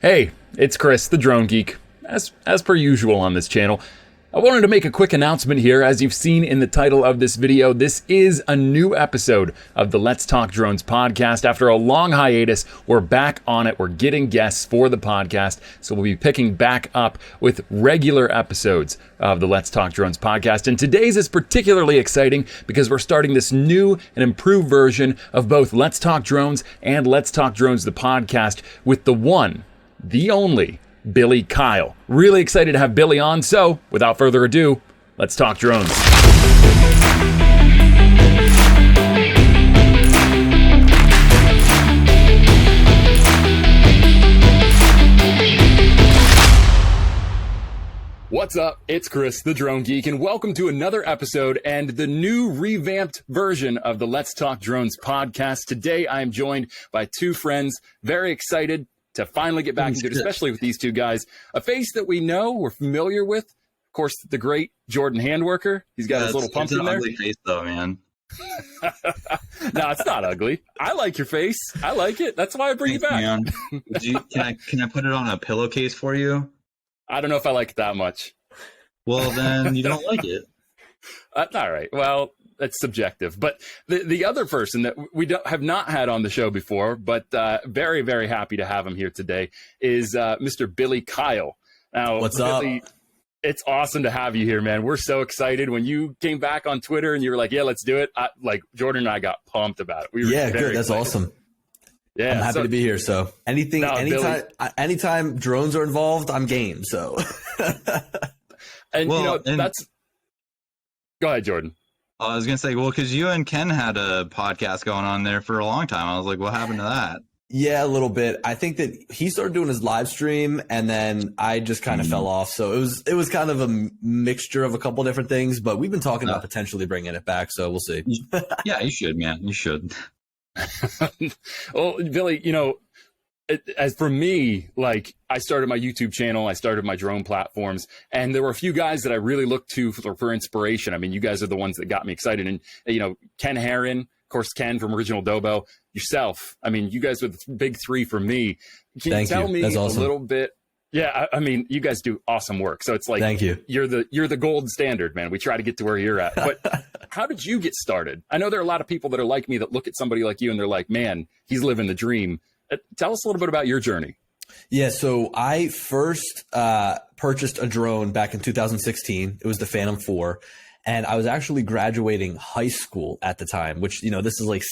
Hey, it's Chris, the Drone Geek, as per usual on this channel. I wanted to make a quick announcement here. As you've seen in the title of this video, this is a new episode of the Let's Talk Drones podcast. After a long hiatus, we're back on it. We're getting guests for the podcast, so we'll be picking back up with regular episodes of the Let's Talk Drones podcast. And today's is particularly exciting because we're starting this new and improved version of both Let's Talk Drones and Let's Talk Drones, the podcast, with the one, the only, Billy Kyle. Really excited to have Billy on, so without further ado, let's talk drones. What's up? It's Chris, the Drone Geek, and welcome to another episode and the new revamped version of the Let's Talk Drones podcast. Today, I am joined by two friends, very excited to finally get back into it, especially with these two guys. A face that we know, we're familiar with. Of course, the great Jordan Handwerker. He's got his little pump in there. It's an ugly face, though, man. No, it's not ugly. I like your face. I like it. That's why I bring you back. Man. Can I put it on a pillowcase for you? I don't know if I like it that much. Well, then you don't like it. All right. Well, that's subjective. But the other person that we have not had on the show before, but very, very happy to have him here today, is Mr. Billy Kyle. Now, what's Billy, up? It's awesome to have you here, man. We're so excited. When you came back on Twitter and you were like, yeah, let's do it. Jordan and I got pumped about it. We were good. That's excited. Awesome. Yeah, I'm happy to be here. So anytime drones are involved, I'm game. So, that's. Go ahead, Jordan. I was gonna say, well, because you and Ken had a podcast going on there for a long time. I was like, what happened to that? Yeah, a little bit. I think that he started doing his live stream, and then I just kind of fell off. So it was kind of a mixture of a couple different things. But we've been talking about potentially bringing it back. So we'll see. Yeah, you should, man. You should. Well, Billy, as for me, like, I started my YouTube channel, I started my drone platforms, and there were a few guys that I really looked to for inspiration. I mean, you guys are the ones that got me excited. And, Ken Herron, of course, Ken from Original Dobo, yourself. I mean, you guys were the big three for me. Can you tell me That's awesome. A little bit? Yeah, I mean, you guys do awesome work. So it's like, thank you. You're the gold standard, man. We try to get to where you're at. But how did you get started? I know there are a lot of people that are like me that look at somebody like you and they're like, man, he's living the dream. Tell us a little bit about your journey. Yeah, so I first purchased a drone back in 2016. It was the Phantom 4. And I was actually graduating high school at the time, which, this is like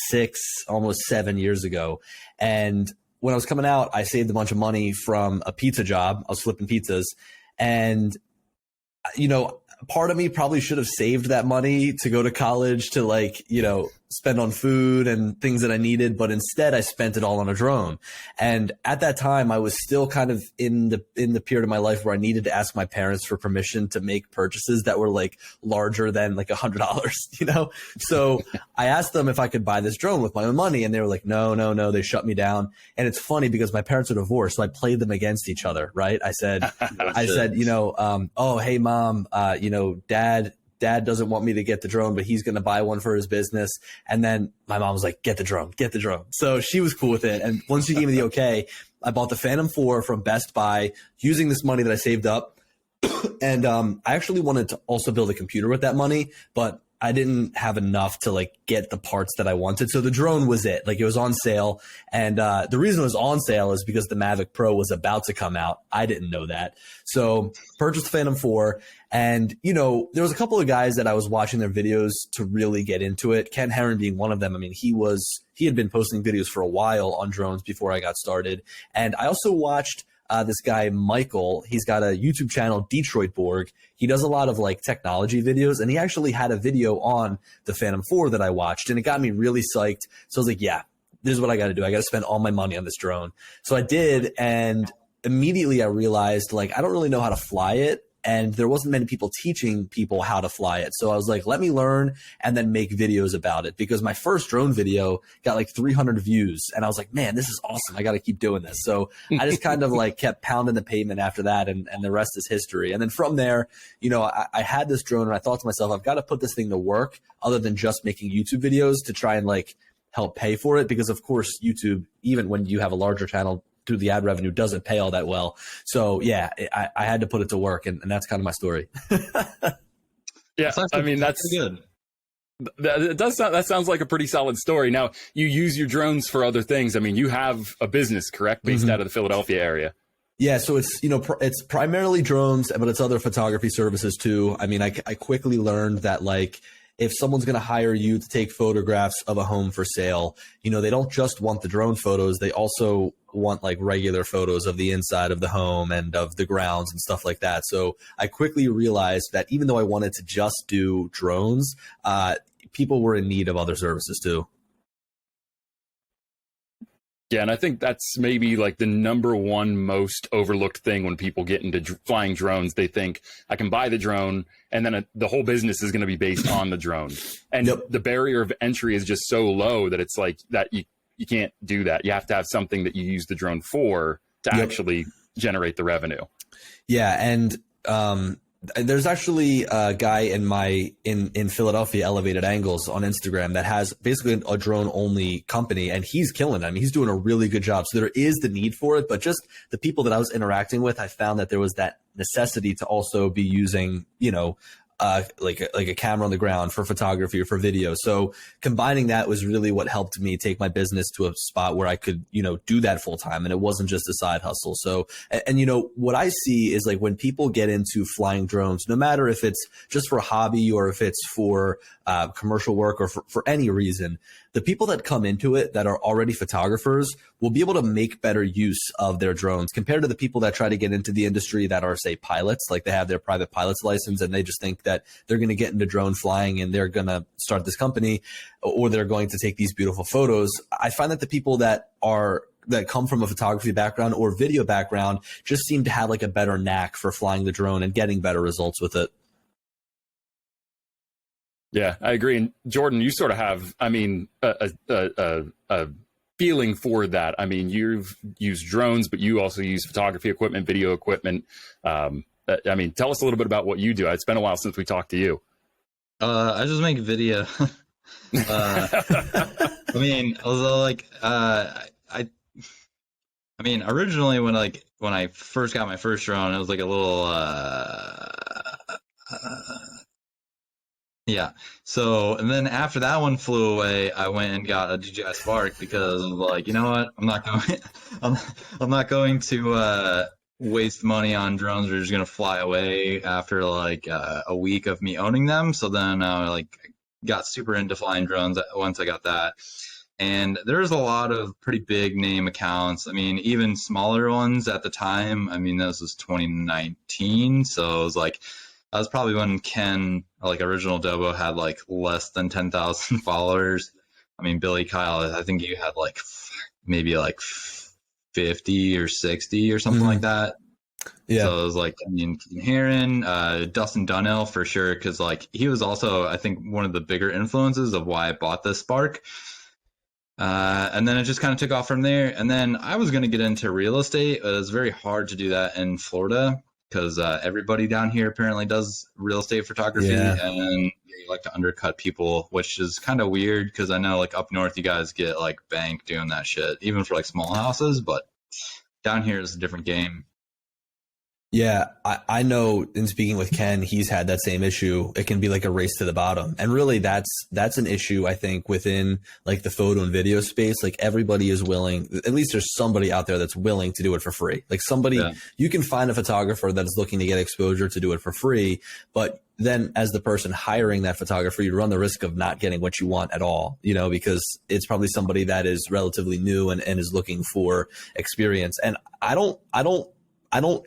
almost 7 years ago. And when I was coming out, I saved a bunch of money from a pizza job. I was flipping pizzas. And, part of me probably should have saved that money to go to college to spend on food and things that I needed. But instead I spent it all on a drone. And at that time I was still kind of in the period of my life where I needed to ask my parents for permission to make purchases that were like larger than like $100, So I asked them if I could buy this drone with my own money. And they were like, no, they shut me down. And it's funny because my parents are divorced. So I played them against each other. Right. I said, oh, hey mom, Dad doesn't want me to get the drone, but he's going to buy one for his business. And then my mom was like, get the drone. So she was cool with it. And once she gave me the okay, I bought the Phantom 4 from Best Buy using this money that I saved up. And I actually wanted to also build a computer with that money, but I didn't have enough to get the parts that I wanted. So the drone was it. It was on sale. And the reason it was on sale is because the Mavic Pro was about to come out. I didn't know that. So purchased the Phantom 4. And, there was a couple of guys that I was watching their videos to really get into it. Ken Herron being one of them. I mean, he had been posting videos for a while on drones before I got started. And I also watched this guy, Michael. He's got a YouTube channel, Detroit Borg. He does a lot of technology videos, and he actually had a video on the Phantom 4 that I watched, and it got me really psyched. So I was like, yeah, this is what I got to do. I got to spend all my money on this drone. So I did. And immediately I realized I don't really know how to fly it. And there wasn't many people teaching people how to fly it. So I was like, let me learn and then make videos about it, because my first drone video got 300 views. And I was like, man, this is awesome. I got to keep doing this. So I just kind of kept pounding the pavement after that. And the rest is history. And then from there, I had this drone and I thought to myself, I've got to put this thing to work other than just making YouTube videos to try and help pay for it. Because of course, YouTube, even when you have a larger channel, through the ad revenue doesn't pay all that well. So yeah, I had to put it to work, and that's kind of my story. Yeah, I mean, that's good. That sounds like a pretty solid story. Now, you use your drones for other things. I mean, you have a business, correct, based out of the Philadelphia area? Yeah, so it's, it's primarily drones, but it's other photography services too. I mean, I quickly learned that, like, if someone's going to hire you to take photographs of a home for sale, they don't just want the drone photos. They also want like regular photos of the inside of the home and of the grounds and stuff like that. So I quickly realized that even though I wanted to just do drones, people were in need of other services too. Yeah, and I think that's maybe like the number one most overlooked thing when people get into flying drones. They think, I can buy the drone, and then the whole business is going to be based on the drone. And the barrier of entry is just so low that it's like that you can't do that. You have to have something that you use the drone for to actually generate the revenue. Yeah, and there's actually a guy in Philadelphia, Elevated Angles on Instagram, that has basically a drone only company, and he's killing it. I mean, he's doing a really good job. So there is the need for it, but just the people that I was interacting with, I found that there was that necessity to also be using, like a camera on the ground for photography or for video. So combining that was really what helped me take my business to a spot where I could, do that full time, and it wasn't just a side hustle. So, and what I see is, like, when people get into flying drones, no matter if it's just for a hobby or if it's for commercial work or for any reason, the people that come into it that are already photographers will be able to make better use of their drones compared to the people that try to get into the industry that are, say, pilots. Like, they have their private pilot's license and they just think that they're going to get into drone flying and they're going to start this company, or they're going to take these beautiful photos. I find that the people that come from a photography background or video background just seem to have like a better knack for flying the drone and getting better results with it. Yeah, I agree. And Jordan, you sort of have, I mean, a feeling for that. I mean, you've used drones, but you also use photography equipment, video equipment. I mean, tell us a little bit about what you do. It's been a while since we talked to you. I just make video. I mean, although, like, I mean, originally when I first got my first drone, it was like a little, yeah. So, and then after that one flew away, I went and got a DJI Spark because I was like, you know what? I'm not going to waste money on drones that are just gonna fly away after like a week of me owning them. So then I got super into flying drones once I got that. And there's a lot of pretty big name accounts. I mean, even smaller ones at the time. I mean, this was 2019, so it was like, that was probably when Ken, like Original Dobo, had like less than 10,000 followers. I mean, Billy Kyle, I think you had like maybe like 50 or 60 or something like that. Yeah. So it was like, I mean, Heron, Dustin Dunnell for sure, because like he was also, I think, one of the bigger influences of why I bought this Spark. And then it just kind of took off from there. And then I was going to get into real estate. It was very hard to do that in Florida, because everybody down here apparently does real estate photography, and they like to undercut people, which is kind of weird because I know like up north you guys get like banked doing that shit, even for like small houses, but down here is a different game. Yeah, I know in speaking with Ken, he's had that same issue. It can be like a race to the bottom. And really that's an issue, I think, within like the photo and video space. Like everybody is willing, at least there's somebody out there that's willing to do it for free. Like somebody, you can find a photographer that is looking to get exposure to do it for free. But then as the person hiring that photographer, you run the risk of not getting what you want at all, because it's probably somebody that is relatively new and is looking for experience. And I don't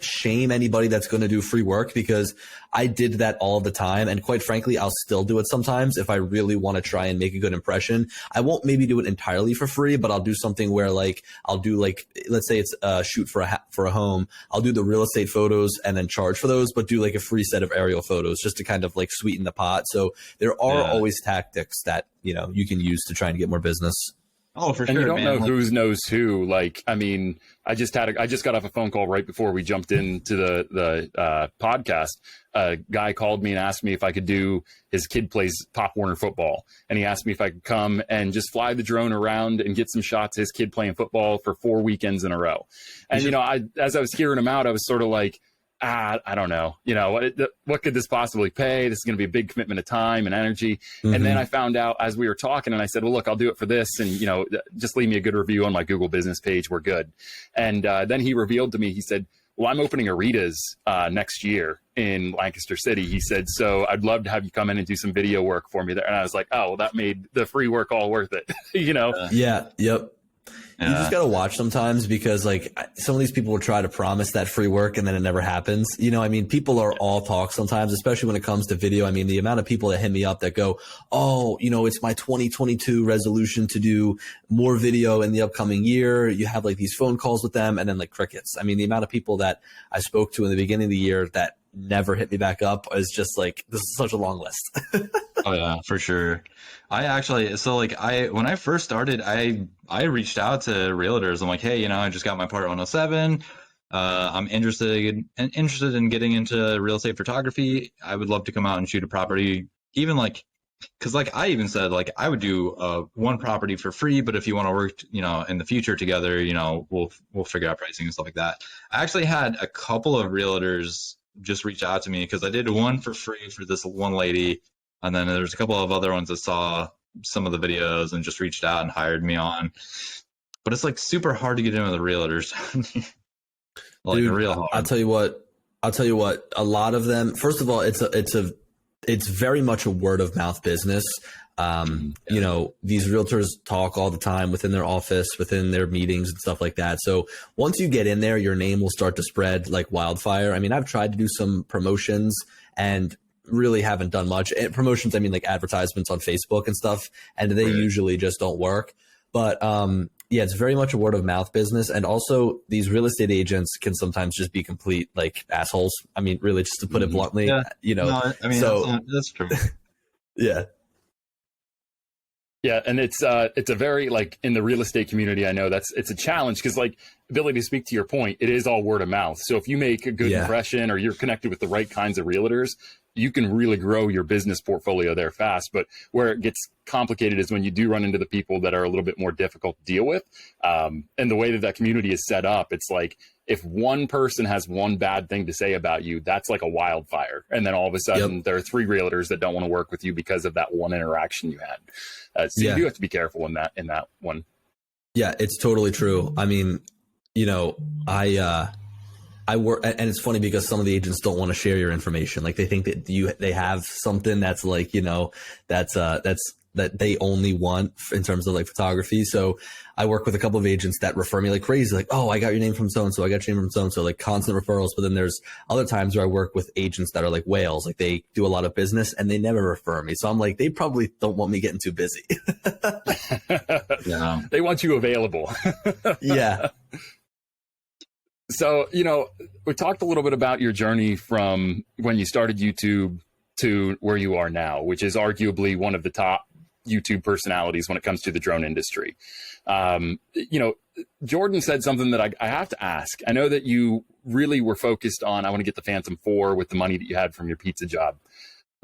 shame anybody that's going to do free work, because I did that all the time. And quite frankly, I'll still do it sometimes if I really want to try and make a good impression. I won't maybe do it entirely for free, but I'll do something where like, I'll do like, let's say it's a shoot for a home. I'll do the real estate photos and then charge for those, but do like a free set of aerial photos just to kind of like sweeten the pot. So there are always tactics that, you can use to try and get more business. Oh, for And sure, you don't man. know who knows who. Like, I mean, I just got off a phone call right before we jumped into the podcast. A guy called me and asked me if I could do, his kid plays Pop Warner football. And he asked me if I could come and just fly the drone around and get some shots of his kid playing football for 4 weekends in a row. And, you know, as I was hearing him out, I was sort of like, I don't know, you know, what could this possibly pay? This is going to be a big commitment of time and energy. Mm-hmm. And then I found out as we were talking, and I said, well, look, I'll do it for this. And, you know, just leave me a good review on my Google business page. We're good. And then he revealed to me, he said, well, I'm opening a Rita's next year in Lancaster City. He said, so I'd love to have you come in and do some video work for me there. And I was like, oh, well, that made the free work all worth it, you know? Yeah. Yep. You just got to watch sometimes, because like some of these people will try to promise that free work and then it never happens. You know, I mean, people are all talk sometimes, especially when it comes to video. I mean, the amount of people that hit me up that go, oh, you know, it's my 2022 resolution to do more video in the upcoming year. You have like these phone calls with them and then like crickets. I mean, the amount of people that I spoke to in the beginning of the year that never hit me back up is just like, this is such a long list. Oh yeah, for sure. When I first started, I reached out to realtors. I'm like, hey, you know, I just got my part 107. I'm interested in getting into real estate photography. I would love to come out and shoot a property, even like, because like I even said, like I would do one property for free, but if you want to work, you know, in the future together, you know, we'll figure out pricing and stuff like that. I actually had a couple of realtors just reach out to me because I did one for free for this one lady. And then there's a couple of other ones that saw some of the videos and just reached out and hired me on. But it's like super hard to get in with the realtors. Like, dude, real hard. I'll tell you what, a lot of them, first of all, it's very much a word of mouth business. You know, these realtors talk all the time within their office, within their meetings and stuff like that. So once you get in there, your name will start to spread like wildfire. I mean, I've tried to do some promotions and really haven't done much. And promotions, I mean like advertisements on Facebook and stuff, and they usually just don't work. But yeah, it's very much a word of mouth business. And also these real estate agents can sometimes just be complete like assholes. I mean, really, just to put it bluntly, you know. No, I mean, so that's true. Yeah. Yeah, and it's a very, like, in the real estate community, I know it's a challenge because, like, ability to speak to your point, it is all word of mouth. So if you make a good impression or you're connected with the right kinds of realtors, you can really grow your business portfolio there fast. But where it gets complicated is when you do run into the people that are a little bit more difficult to deal with. And the way that community is set up, it's like if one person has one bad thing to say about you, that's like a wildfire. And then all of a sudden there are 3 realtors that don't want to work with you because of that one interaction you had. So you do have to be careful in that one. Yeah, it's totally true. I mean, you know, I work, and it's funny because some of the agents don't want to share your information. Like they think that they have something that's like, you know, that they only want in terms of like photography. So I work with a couple of agents that refer me like crazy. Like, oh, I got your name from so-and-so. I got your name from so-and-so, like constant referrals. But then there's other times where I work with agents that are like whales. Like they do a lot of business and they never refer me. So I'm like, they probably don't want me getting too busy. Yeah. They want you available. Yeah. So, you know, we talked a little bit about your journey from when you started YouTube to where you are now, which is arguably one of the top YouTube personalities when it comes to the drone industry. You know, Jordan said something that I have to ask. I know that you really were focused on, I want to get the Phantom 4 with the money that you had from your pizza job.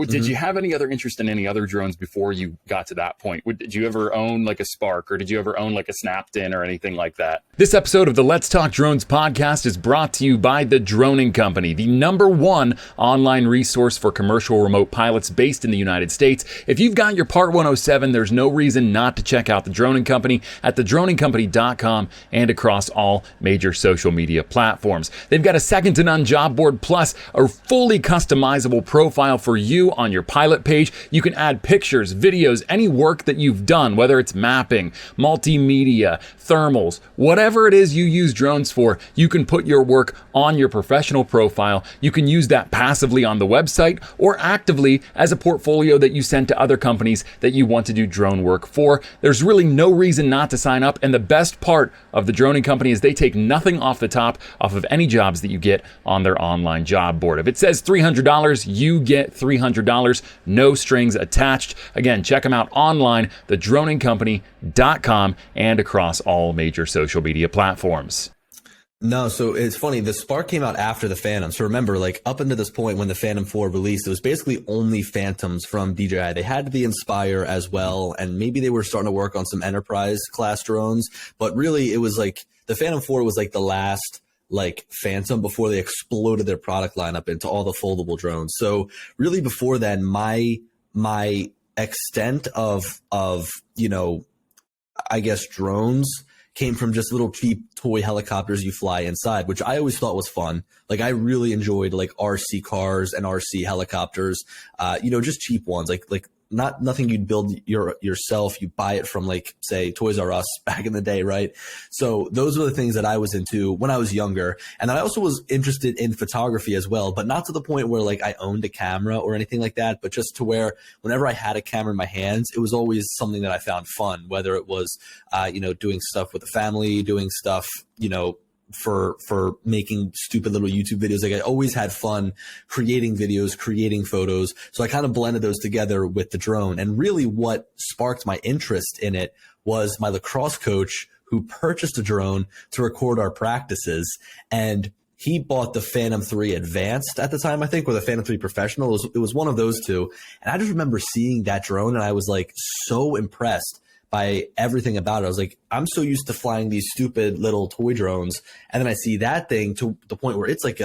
Did you have any other interest in any other drones before you got to that point? Did you ever own like a Spark, or did you ever own like a Snapton or anything like that? This episode of the Let's Talk Drones podcast is brought to you by The Droning Company, the #1 online resource for commercial remote pilots based in the United States. If you've got your Part 107, there's no reason not to check out The Droning Company at thedroningcompany.com and across all major social media platforms. They've got a second to none job board plus a fully customizable profile for you on your pilot page. You can add pictures, videos, any work that you've done, whether it's mapping, multimedia, thermals, whatever it is you use drones for, you can put your work on your professional profile. You can use that passively on the website or actively as a portfolio that you send to other companies that you want to do drone work for. There's really no reason not to sign up. And the best part of the Droning Company is they take nothing off the top off of any jobs that you get on their online job board. If it says $300, you get $300 $100, no strings attached. Again, check them out online, thedroningcompany.com, and across all major social media platforms. No, so it's funny. The Spark came out after the Phantom. So remember, like up until this point when the Phantom 4 released, it was basically only Phantoms from DJI. They had the Inspire as well, and maybe they were starting to work on some enterprise class drones. But really, it was like the Phantom 4 was like the last like Phantom before they exploded their product lineup into all the foldable drones. So really, before then, my extent of you know, I guess drones came from just little cheap toy helicopters you fly inside, which I always thought was fun. Like I really enjoyed like RC cars and RC helicopters, you know, just cheap ones, like nothing you'd build yourself. You buy it from like, say, Toys R Us back in the day, right? So those were the things that I was into when I was younger. And then I also was interested in photography as well, but not to the point where like I owned a camera or anything like that, but just to where whenever I had a camera in my hands, it was always something that I found fun, whether it was, you know, doing stuff with the family, doing stuff, you know, for making stupid little YouTube videos. Like I always had fun creating videos, creating photos. So I kind of blended those together with the drone. And really what sparked my interest in it was my lacrosse coach who purchased a drone to record our practices. And he bought the Phantom 3 Advanced at the time, I think, or the Phantom 3 Professional. It was one of those two. And I just remember seeing that drone and I was like so impressed by everything about it. I was like, I'm so used to flying these stupid little toy drones. And then I see that thing to the point where it's like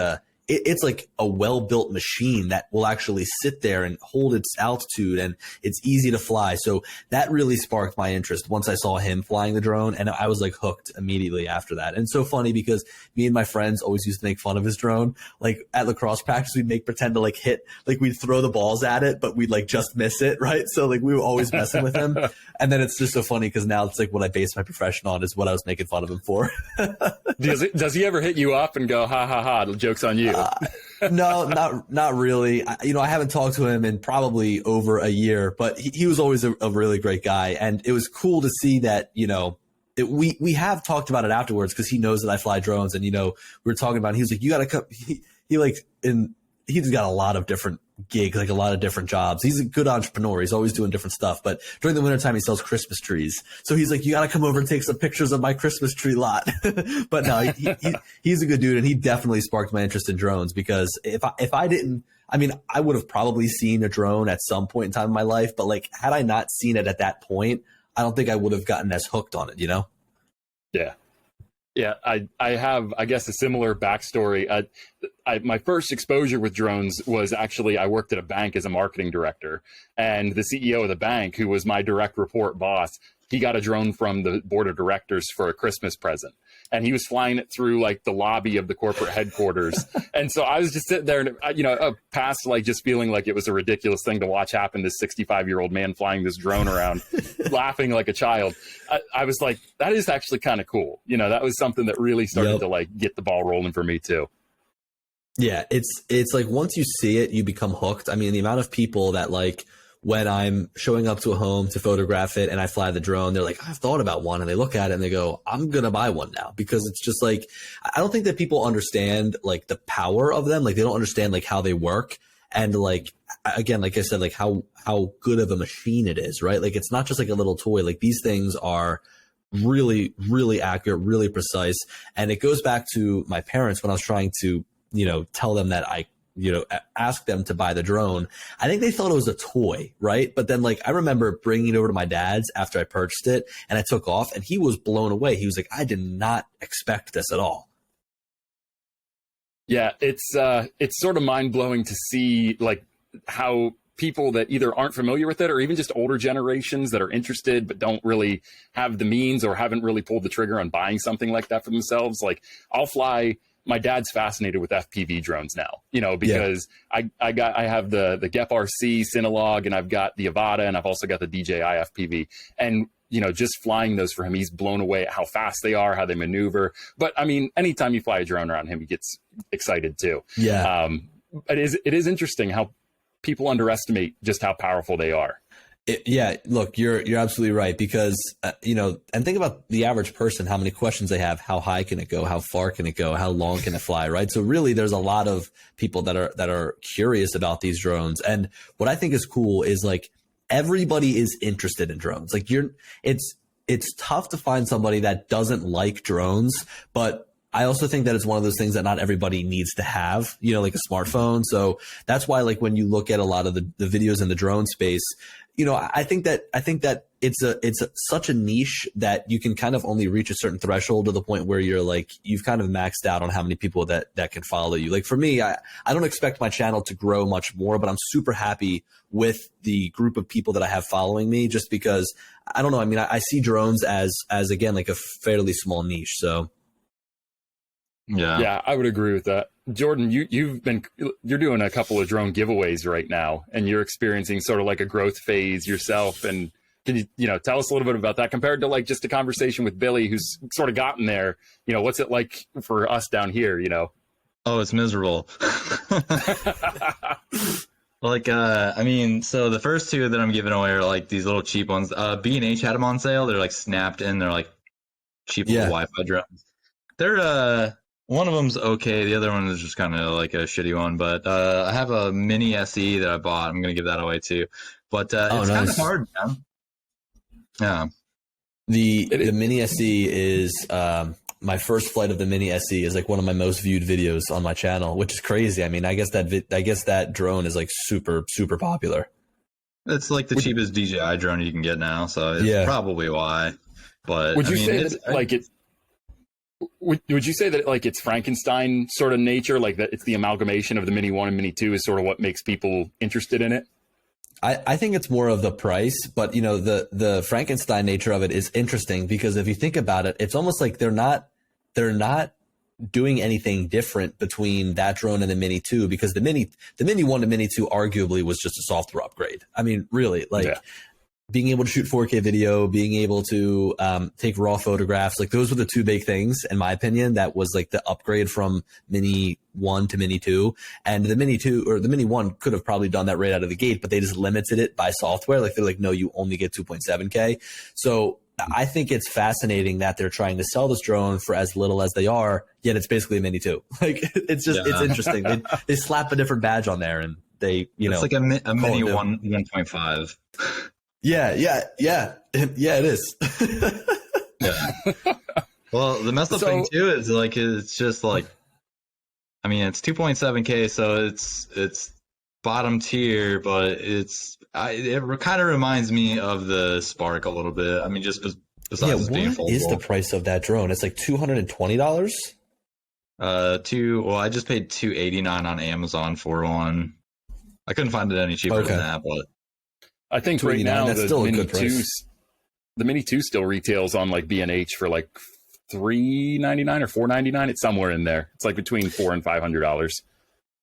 it's like a well-built machine that will actually sit there and hold its altitude, and it's easy to fly. So that really sparked my interest once I saw him flying the drone, and I was like hooked immediately after that. And it's so funny because me and my friends always used to make fun of his drone. Like at lacrosse practice, we'd pretend to like hit, like we'd throw the balls at it, but we'd like just miss it, right? So like we were always messing with him. And then it's just so funny because now it's like what I base my profession on is what I was making fun of him for. Does he ever hit you up and go, ha ha ha, the joke's on you? No, not really. I haven't talked to him in probably over a year, but he was always a really great guy. And it was cool to see that, you know, we have talked about it afterwards because he knows that I fly drones. And, you know, we were talking about it. He was like, you got to come. He's got a lot of different gigs, like a lot of different jobs. He's a good entrepreneur. He's always doing different stuff. But during the wintertime, he sells Christmas trees. So he's like, you got to come over and take some pictures of my Christmas tree lot. But no, he's a good dude. And he definitely sparked my interest in drones because if I didn't, I mean, I would have probably seen a drone at some point in time in my life. But like, had I not seen it at that point, I don't think I would have gotten as hooked on it, you know? Yeah. Yeah, I have, I guess, a similar backstory. My first exposure with drones was actually I worked at a bank as a marketing director, and the CEO of the bank, who was my direct report boss, he got a drone from the board of directors for a Christmas present. And he was flying it through like the lobby of the corporate headquarters. And so I was just sitting there and, you know, past like just feeling like it was a ridiculous thing to watch happen. This 65-year-old man flying this drone around, laughing like a child. I was like, that is actually kind of cool. You know, that was something that really started to like get the ball rolling for me too. Yeah, it's like once you see it, you become hooked. I mean, the amount of people that like when I'm showing up to a home to photograph it and I fly the drone, they're like, I've thought about one. And they look at it and they go, I'm going to buy one now, because it's just like, I don't think that people understand like the power of them. Like they don't understand like how they work. And like, again, like I said, like how good of a machine it is, right? Like it's not just like a little toy. Like these things are really, really accurate, really precise. And it goes back to my parents when I was trying to, you know, tell them that I, you know, ask them to buy the drone. I think they thought it was a toy, right? But then like, I remember bringing it over to my dad's after I purchased it and I took off and he was blown away. He was like, I did not expect this at all. Yeah, it's sort of mind blowing to see like how people that either aren't familiar with it or even just older generations that are interested but don't really have the means or haven't really pulled the trigger on buying something like that for themselves. Like I'll fly. My dad's fascinated with FPV drones now, you know, because I have the Gep RC Cinelog and I've got the Avata and I've also got the DJI FPV, and, you know, just flying those for him, he's blown away at how fast they are, how they maneuver. But I mean, anytime you fly a drone around him, he gets excited too. Yeah. It is interesting how people underestimate just how powerful they are. Yeah, look, you're absolutely right because and think about the average person, how many questions they have, how high can it go, how far can it go, how long can it fly, right? So really, there's a lot of people that are curious about these drones, and what I think is cool is like everybody is interested in drones. Like it's tough to find somebody that doesn't like drones, but I also think that it's one of those things that not everybody needs to have, like a smartphone. So that's why, like, when you look at a lot of the videos in the drone space, I think that it's such a niche that you can kind of only reach a certain threshold to the point where you're like, you've kind of maxed out on how many people that can follow you. Like for me, I don't expect my channel to grow much more, but I'm super happy with the group of people that I have following me, just because I don't know. I mean, I see drones as again, like a fairly small niche. So. Yeah, I would agree with that. Jordan, you're doing a couple of drone giveaways right now, and you're experiencing sort of like a growth phase yourself. And can you tell us a little bit about that compared to like just a conversation with Billy, who's sort of gotten there? What's it like for us down here? Oh, it's miserable. Like, I mean, so the first two that I'm giving away are like these little cheap ones. B&H had them on sale. They're like snapped in. They're like cheap little Wi-Fi drones. They're one of them's okay. The other one is just kind of like a shitty one. But I have a mini SE that I bought. I'm gonna give that away too. But it's kind of hard, man. Yeah. The mini SE is my first flight of the mini SE is like one of my most viewed videos on my channel, which is crazy. I mean, I guess that drone is like super super popular. It's like the cheapest DJI drone you can get now, so it's probably why. But would you say that like it? Would you say that like it's Frankenstein sort of nature, like that it's the amalgamation of the Mini 1 and Mini 2 is sort of what makes people interested in it? I think it's more of the price, but the Frankenstein nature of it is interesting because if you think about it, it's almost like they're not doing anything different between that drone and the Mini 2, because the Mini 1 to Mini 2 arguably was just a software upgrade. I mean, really, like being able to shoot 4K video, being able to take raw photographs, like those were the two big things, in my opinion, that was like the upgrade from Mini 1 to Mini 2. And the Mini 2 or the Mini 1 could have probably done that right out of the gate, but they just limited it by software. Like they're like, no, you only get 2.7K. So I think it's fascinating that they're trying to sell this drone for as little as they are, yet it's basically a Mini 2. Like it's interesting. They slap a different badge on there and they, it's like a Mini 1.5. Yeah, it is. Yeah. Well, the messed up thing too is like it's just like, I mean, it's 2.7K, so it's bottom tier, but it kind of reminds me of the Spark a little bit. I mean, just besides being foldable. What is the price of that drone? It's like $220. I just paid $289 on Amazon for one. I couldn't find it any cheaper than that, but. I think right now the Mini 2 still retails on like B&H for like $399 or $499. It's somewhere in there. It's like between $400 and $500.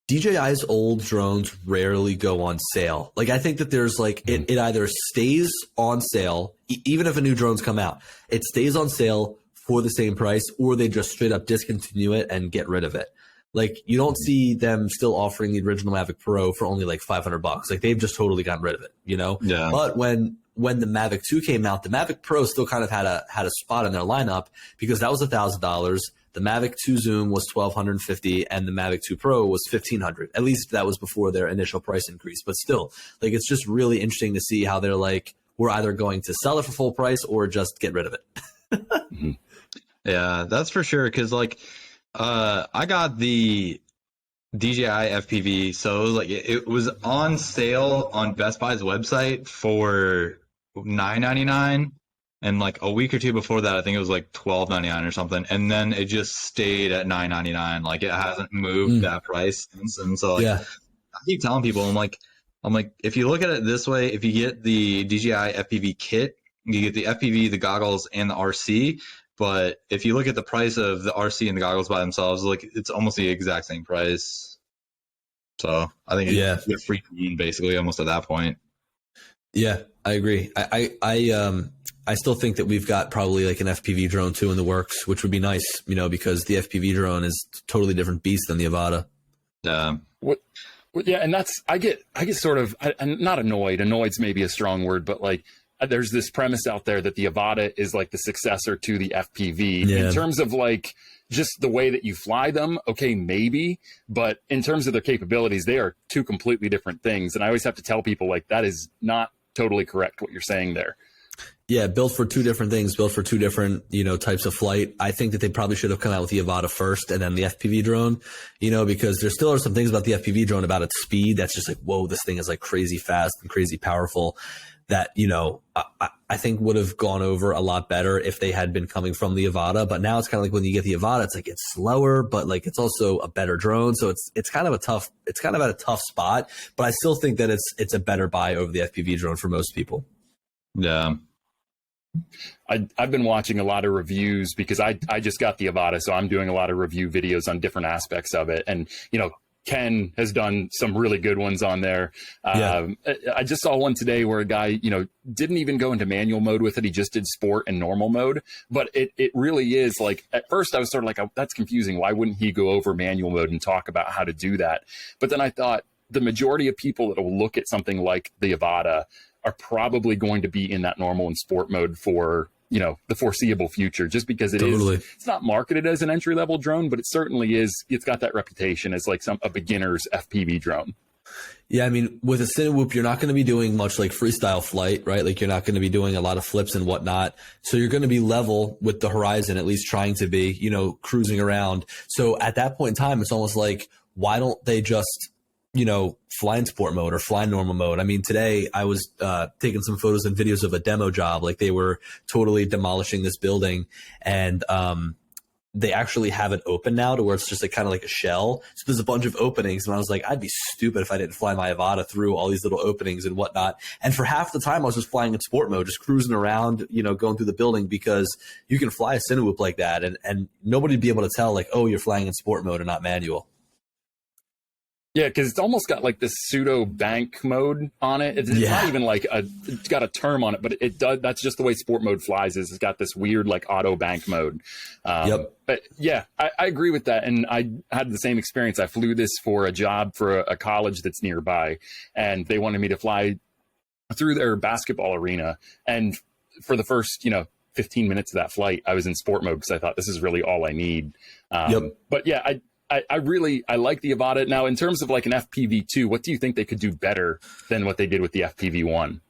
DJI's old drones rarely go on sale. Like I think that there's like it either stays on sale, even if a new drone's come out, it stays on sale for the same price, or they just straight up discontinue it and get rid of it. Like you don't see them still offering the original Mavic Pro for only like $500. Like they've just totally gotten rid of it, Yeah. But when the Mavic 2 came out, the Mavic Pro still kind of had a spot in their lineup because that was $1,000. The Mavic 2 Zoom was $1,250, and the Mavic 2 Pro was $1,500. At least that was before their initial price increase. But still, like it's just really interesting to see how they're like, we're either going to sell it for full price or just get rid of it. Yeah, that's for sure. Because like. I got the DJI FPV, so it was on sale on Best Buy's website for $9.99, and like a week or two before that, I think it was like $12.99 or something, and then it just stayed at $9.99. Like it hasn't moved that price since, and so like, I keep telling people, I'm like, if you look at it this way, if you get the DJI FPV kit, you get the FPV, the goggles, and the RC. But if you look at the price of the RC and the goggles by themselves, like it's almost the exact same price. So I think you're free basically almost at that point. Yeah, I agree. I still think that we've got probably like an FPV drone too in the works, which would be nice, because the FPV drone is a totally different beast than the Avata. Yeah. Well, yeah, and that's I get sort of I'm not annoyed. Annoyed's maybe a strong word, but like there's this premise out there that the Avata is like the successor to the FPV in terms of like just the way that you fly them. Okay, maybe, but in terms of their capabilities, they are two completely different things. And I always have to tell people like that is not totally correct what you're saying there. Yeah, built for two different things, built for two different, types of flight. I think that they probably should have come out with the Avata first and then the FPV drone, because there still are some things about the FPV drone, about its speed, that's just like, whoa, this thing is like crazy fast and crazy powerful that, I think would have gone over a lot better if they had been coming from the Avata. But now it's kind of like when you get the Avata, it's like it's slower, but like it's also a better drone. So it's kind of at a tough spot, but I still think that it's a better buy over the FPV drone for most people. Yeah. I've been watching a lot of reviews because I just got the Avata, so I'm doing a lot of review videos on different aspects of it. And, Ken has done some really good ones on there. I just saw one today where a guy, didn't even go into manual mode with it. He just did sport and normal mode. But it really is like, at first I was sort of like, oh, that's confusing. Why wouldn't he go over manual mode and talk about how to do that? But then I thought the majority of people that will look at something like the Avata are probably going to be in that normal and sport mode for, the foreseeable future, just because it's not marketed as an entry-level drone, but it certainly is. It's got that reputation as like a beginner's FPV drone. Yeah, I mean, with a Cinewhoop, you're not going to be doing much like freestyle flight, right? Like you're not going to be doing a lot of flips and whatnot. So you're going to be level with the horizon, at least trying to be, cruising around. So at that point in time, it's almost like, why don't they just fly in sport mode or fly in normal mode? I mean, today I was taking some photos and videos of a demo job. Like they were totally demolishing this building, and they actually have it open now to where it's just like kind of like a shell. So there's a bunch of openings, and I was like, I'd be stupid if I didn't fly my Avata through all these little openings and whatnot. And for half the time I was just flying in sport mode, just cruising around, going through the building, because you can fly a Cinewhoop like that and nobody'd be able to tell like, oh, you're flying in sport mode and not manual. Yeah, because it's almost got like this pseudo bank mode on it. It's not even like it's got a term on it, but it does. That's just the way sport mode flies. It's got this weird like auto bank mode. But yeah, I agree with that. And I had the same experience. I flew this for a job for a college that's nearby, and they wanted me to fly through their basketball arena. And for the first, 15 minutes of that flight, I was in sport mode because I thought this is really all I need. But yeah, I really like the Avata. Now, in terms of like an FPV2, what do you think they could do better than what they did with the FPV1?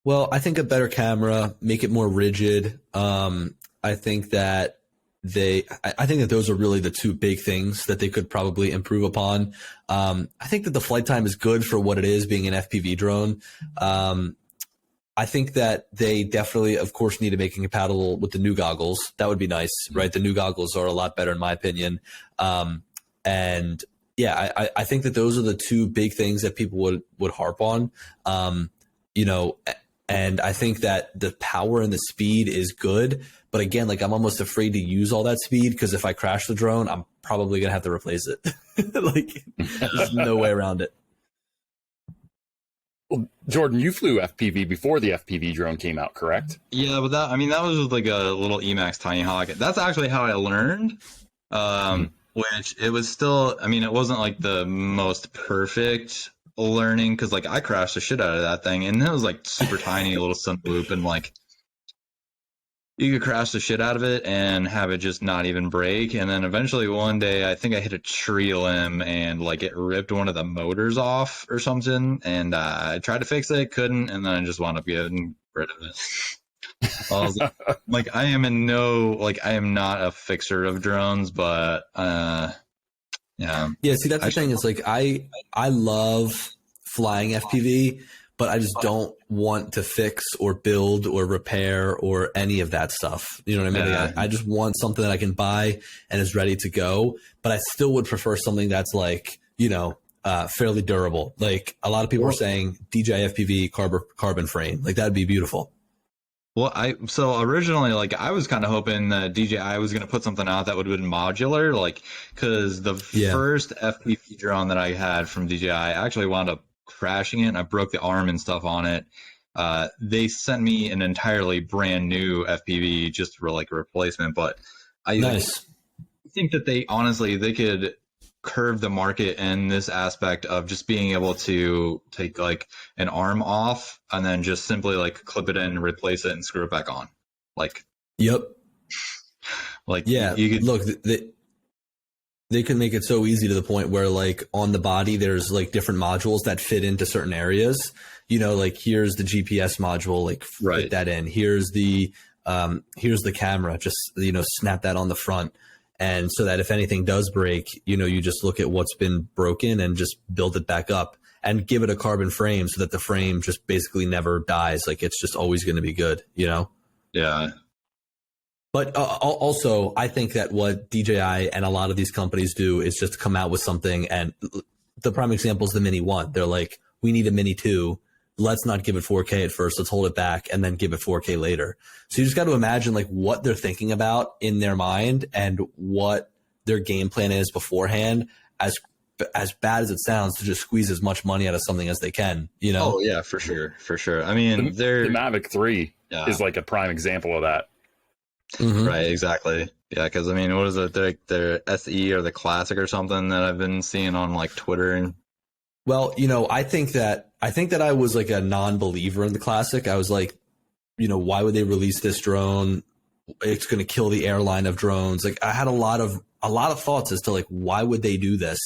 Well, I think a better camera, make it more rigid. I think that those are really the two big things that they could probably improve upon. I think that the flight time is good for what it is, being an FPV drone. I think that they definitely, of course, need to make it compatible with the new goggles. That would be nice, right? The new goggles are a lot better in my opinion. And yeah, I think that those are the two big things that people would harp on, and I think that the power and the speed is good. But again, like I'm almost afraid to use all that speed, because if I crash the drone, I'm probably going to have to replace it. Like there's no way around it. Well, Jordan, you flew FPV before the FPV drone came out, correct? Yeah, but that was like a little Emax Tiny Hawk. That's actually how I learned. Which it was still, it wasn't like the most perfect learning, because like I crashed the shit out of that thing, and it was like super tiny, a little Cinewhoop, and like you could crash the shit out of it and have it just not even break. And then eventually one day, I think I hit a tree limb and like it ripped one of the motors off or something, and I tried to fix it, couldn't, and then I just wound up getting rid of it. I was like, I am not a fixer of drones, but yeah. See, that's the thing. It's like I love flying FPV, but I just don't want to fix or build or repair or any of that stuff. You know what I mean? Yeah. Like I just want something that I can buy and is ready to go. But I still would prefer something that's like, fairly durable. Like a lot of people are saying DJI FPV carbon frame. Like that'd be beautiful. Well, so originally, like, I was kind of hoping that DJI was going to put something out that would have been modular, like, because the first FPV drone that I had from DJI actually wound up crashing it, and I broke the arm and stuff on it. They sent me an entirely brand new FPV just for like a replacement, but I think that they could curve the market in this aspect of just being able to take like an arm off and then just simply like clip it in and replace it and screw it back on. Like, Yep. like Yeah. you could Look, they can make it so easy to the point where like on the body, there's like different modules that fit into certain areas. You know, like here's the GPS module, like fit that in. Here's the camera, just, you know, snap that on the front. And so that if anything does break, you know, you just look at what's been broken and just build it back up and give it a carbon frame so that the frame just basically never dies. Like it's just always going to be good, you know? Yeah. But also, I think that what DJI and a lot of these companies do is just come out with something. And the prime example is the Mini 1. They're like, we need a Mini 2. Let's not give it 4K at first. Let's hold it back and then give it 4K later. So you just got to imagine like what they're thinking about in their mind and what their game plan is beforehand, as bad as it sounds, to just squeeze as much money out of something as they can, you know? Oh yeah, for sure. For sure. I mean, the Mavic 3 is like a prime example of that. Mm-hmm. Right, exactly. Yeah, because I mean, what is it? Their SE or the Classic or something that I've been seeing on like Twitter. And well, you know, I think that I was like a non-believer in the Classic. I was like, you know, why would they release this drone? It's going to kill the airline of drones. Like I had a lot of thoughts as to like why would they do this?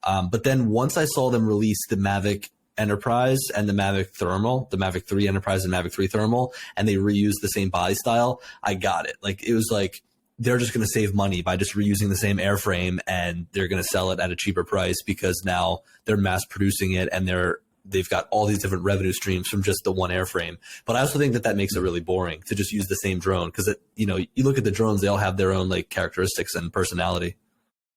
But then once I saw them release the Mavic Enterprise and the Mavic Thermal, the Mavic 3 Enterprise and Mavic 3 Thermal, and they reused the same body style, I got it. Like it was like they're just going to save money by just reusing the same airframe, and they're going to sell it at a cheaper price because now they're mass producing it and they've got all these different revenue streams from just the one airframe. But I also think that makes it really boring to just use the same drone because, you know, you look at the drones, they all have their own like characteristics and personality.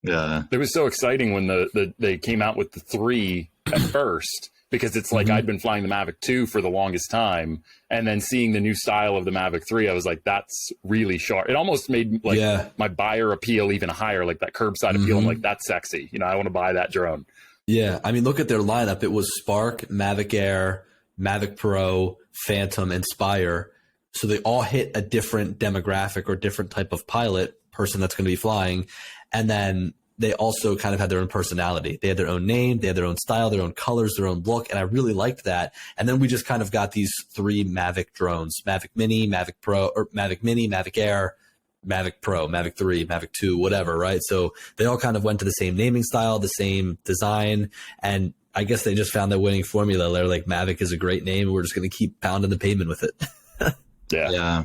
yeah, It was so exciting when they came out with the 3 at first, because it's like I'd been flying the Mavic 2 for the longest time, and then seeing the new style of the Mavic 3, I was like, that's really sharp. It almost made like my buyer appeal even higher, like that curbside appeal. I'm like, that's sexy. You know, I want to buy that drone. Yeah. I mean, look at their lineup. It was Spark, Mavic Air, Mavic Pro, Phantom, and Spire. So they all hit a different demographic or different type of pilot person that's going to be flying. And then they also kind of had their own personality. They had their own name, they had their own style, their own colors, their own look. And I really liked that. And then we just kind of got these 3 Mavic drones: Mavic Mini, Mavic Pro, or Mavic Mini, Mavic Air, Mavic Pro, Mavic 3, Mavic 2, whatever, right? So they all kind of went to the same naming style, the same design. And I guess they just found their winning formula. They're like, Mavic is a great name, and we're just going to keep pounding the pavement with it. yeah.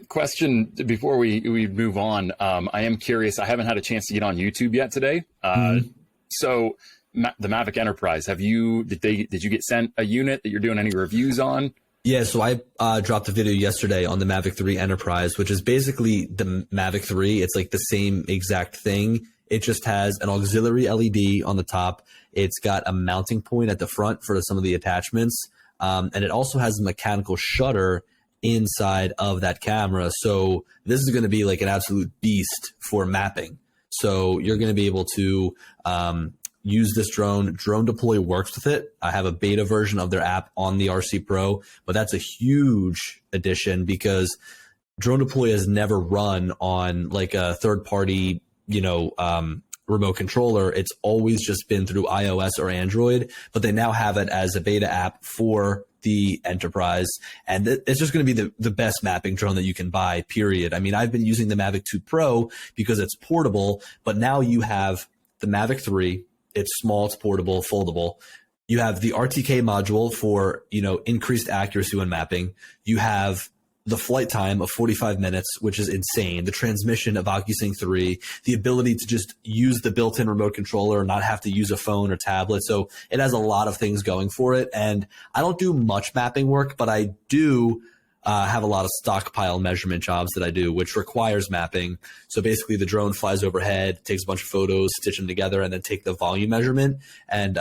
Question before we move on. I am curious. I haven't had a chance to get on YouTube yet today. So the Mavic Enterprise, did you get sent a unit that you're doing any reviews on? Yeah, so I dropped a video yesterday on the Mavic 3 Enterprise, which is basically the Mavic 3. It's like the same exact thing. It just has an auxiliary LED on the top. It's got a mounting point at the front for some of the attachments. And it also has a mechanical shutter inside of that camera. So this is going to be like an absolute beast for mapping. So you're going to be able to use this drone. Drone Deploy works with it. I have a beta version of their app on the RC Pro, but that's a huge addition because Drone Deploy has never run on like a third party, remote controller. It's always just been through iOS or Android, but they now have it as a beta app for the Enterprise. And it's just going to be the best mapping drone that you can buy, period. I mean, I've been using the Mavic 2 Pro because it's portable, but now you have the Mavic 3. It's small, it's portable, foldable. You have the RTK module for, increased accuracy when mapping. You have the flight time of 45 minutes, which is insane. The transmission of OcuSync 3, the ability to just use the built-in remote controller and not have to use a phone or tablet. So it has a lot of things going for it. And I don't do much mapping work, but I do have a lot of stockpile measurement jobs that I do, which requires mapping. So basically the drone flies overhead, takes a bunch of photos, stitch them together, and then take the volume measurement. And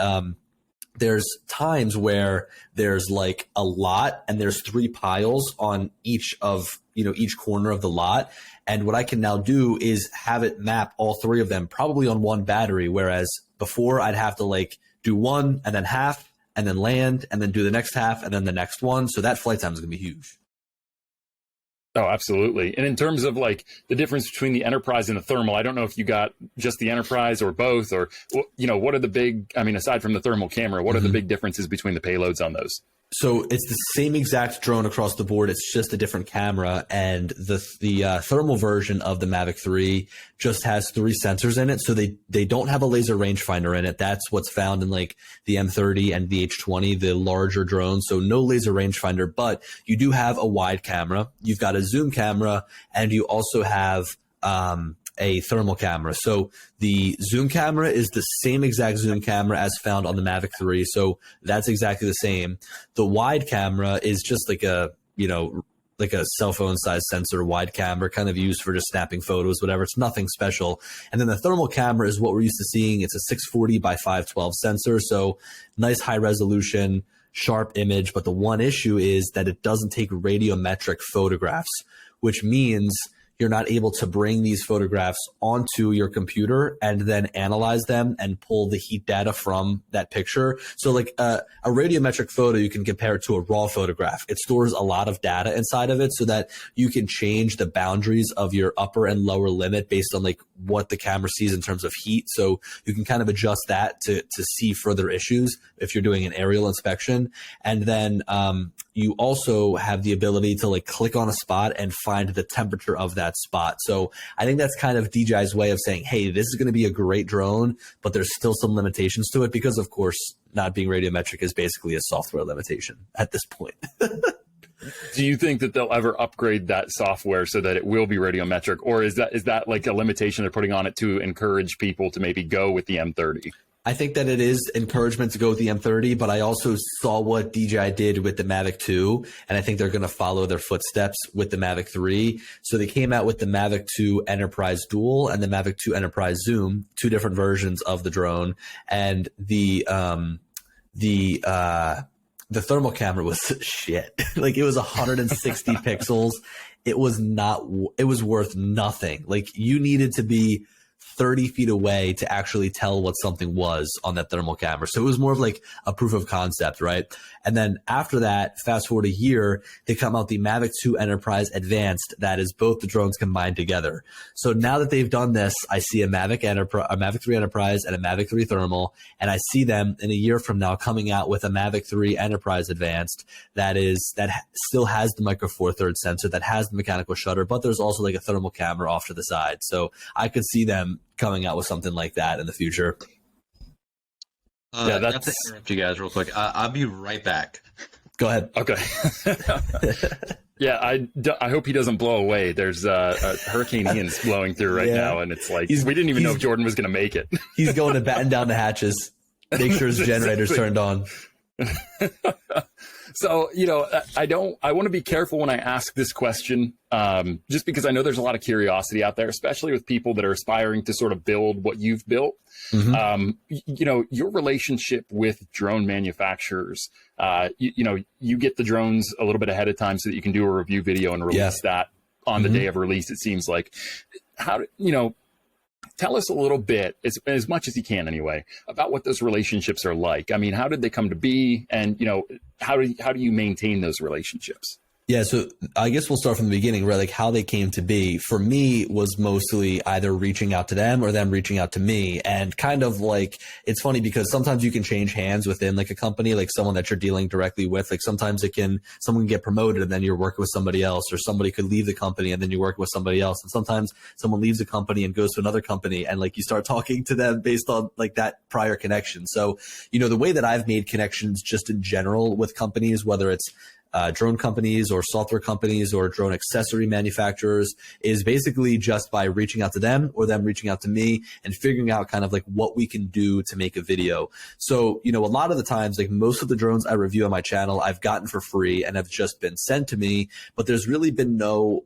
there's times where there's like a lot and there's 3 piles on each of, each corner of the lot. And what I can now do is have it map all 3 of them probably on one battery. Whereas before I'd have to like do one and then half and then land and then do the next half and then the next one. So that flight time is going to be huge. Oh, absolutely. And in terms of like the difference between the Enterprise and the Thermal, I don't know if you got just the Enterprise or both, or, you know, what are the big, I mean, aside from the thermal camera, what are the big differences between the payloads on those? So it's the same exact drone across the board. It's just a different camera, and the thermal version of the Mavic 3 just has 3 sensors in it. So they don't have a laser rangefinder in it. That's what's found in like the M30 and the H20, the larger drones. So no laser rangefinder, but you do have a wide camera. You've got a zoom camera, and you also have a thermal camera. So the zoom camera is the same exact zoom camera as found on the Mavic 3. So that's exactly the same. The wide camera is just like a, you know, like a cell phone size sensor wide camera, kind of used for just snapping photos, whatever. It's nothing special. And then the thermal camera is what we're used to seeing. It's a 640 by 512 sensor. So nice high resolution, sharp image. But the one issue is that it doesn't take radiometric photographs, which means you're not able to bring these photographs onto your computer and then analyze them and pull the heat data from that picture. So like a radiometric photo, you can compare it to a raw photograph. It stores a lot of data inside of it so that you can change the boundaries of your upper and lower limit based on like what the camera sees in terms of heat. So you can kind of adjust that to see further issues if you're doing an aerial inspection. And then you also have the ability to like click on a spot and find the temperature of that spot. So I think that's kind of DJI's way of saying, hey, this is going to be a great drone, but there's still some limitations to it because, of course, not being radiometric is basically a software limitation at this point. Do you think that they'll ever upgrade that software so that it will be radiometric, or is that like a limitation they're putting on it to encourage people to maybe go with the M30? I think that it is encouragement to go with the M30, but I also saw what DJI did with the Mavic 2, and I think they're going to follow their footsteps with the Mavic 3. So they came out with the Mavic 2 Enterprise Dual and the Mavic 2 Enterprise Zoom, 2 different versions of the drone, and the thermal camera was shit. Like it was 160 pixels. It was worth nothing. Like you needed to be 30 feet away to actually tell what something was on that thermal camera. So it was more of like a proof of concept, right? And then after that, fast forward a year, they come out the Mavic 2 Enterprise Advanced that is both the drones combined together. So now that they've done this, I see a Mavic 3 Enterprise and a Mavic 3 Thermal, and I see them in a year from now coming out with a Mavic 3 Enterprise Advanced that still has the micro four thirds sensor, that has the mechanical shutter, but there's also like a thermal camera off to the side. So I could see them coming out with something like that in the future. Yeah, that's... I have to interrupt you guys real quick. I'll be right back. Go ahead. Okay. Yeah, I hope he doesn't blow away. There's a Hurricane Ian's blowing through right now, and it's like we didn't even know if Jordan was going to make it. He's going to batten down the hatches, make sure his generator's turned on. So, you know, I want to be careful when I ask this question, just because I know there's a lot of curiosity out there, especially with people that are aspiring to sort of build what you've built. Mm-hmm. You know, your relationship with drone manufacturers, you know, you get the drones a little bit ahead of time so that you can do a review video and release that on the day of release, it seems like. You know, tell us a little bit, as much as you can anyway, about what those relationships are like. I mean, how did they come to be? And, you know, how do you maintain those relationships? Yeah, so I guess we'll start from the beginning, right? Like how they came to be. For me, was mostly either reaching out to them or them reaching out to me. And kind of like, it's funny because sometimes you can change hands within like a company, like someone that you're dealing directly with. Like sometimes someone can get promoted and then you're working with somebody else, or somebody could leave the company and then you're working with somebody else. And sometimes someone leaves the company and goes to another company and like you start talking to them based on like that prior connection. So, you know, the way that I've made connections just in general with companies, whether it's drone companies or software companies or drone accessory manufacturers, is basically just by reaching out to them or them reaching out to me and figuring out kind of like what we can do to make a video. So, you know, a lot of the times, like most of the drones I review on my channel, I've gotten for free and have just been sent to me, but there's really been no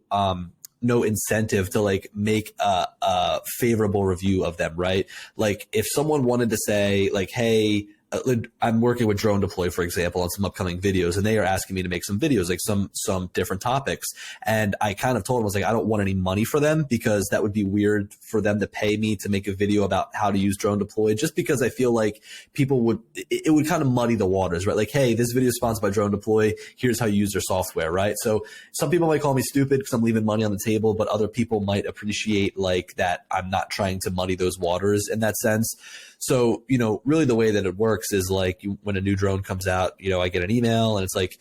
incentive to like make a favorable review of them, right? Like if someone wanted to say like, hey, I'm working with Drone Deploy, for example, on some upcoming videos, and they are asking me to make some videos, like some different topics. And I kind of told them, I was like, I don't want any money for them because that would be weird for them to pay me to make a video about how to use Drone Deploy, just because I feel like it would kind of muddy the waters, right? Like, hey, this video is sponsored by Drone Deploy. Here's how you use their software, right? So some people might call me stupid because I'm leaving money on the table, but other people might appreciate like that I'm not trying to muddy those waters in that sense. So, really the way that it works is like when a new drone comes out, I get an email and it's like,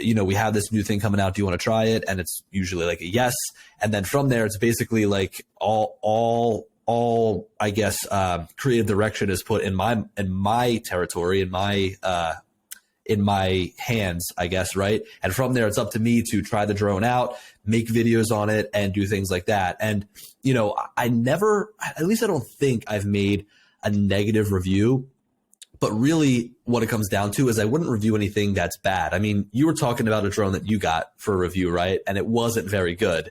we have this new thing coming out. Do you want to try it? And it's usually like a yes. And then from there, it's basically like all I guess, creative direction is put in my territory, in my hands, I guess. Right. And from there, it's up to me to try the drone out, make videos on it and do things like that. And, I never, at least I don't think I've made a negative review, but really what it comes down to is I wouldn't review anything that's bad. I mean, you were talking about a drone that you got for a review, right? And it wasn't very good.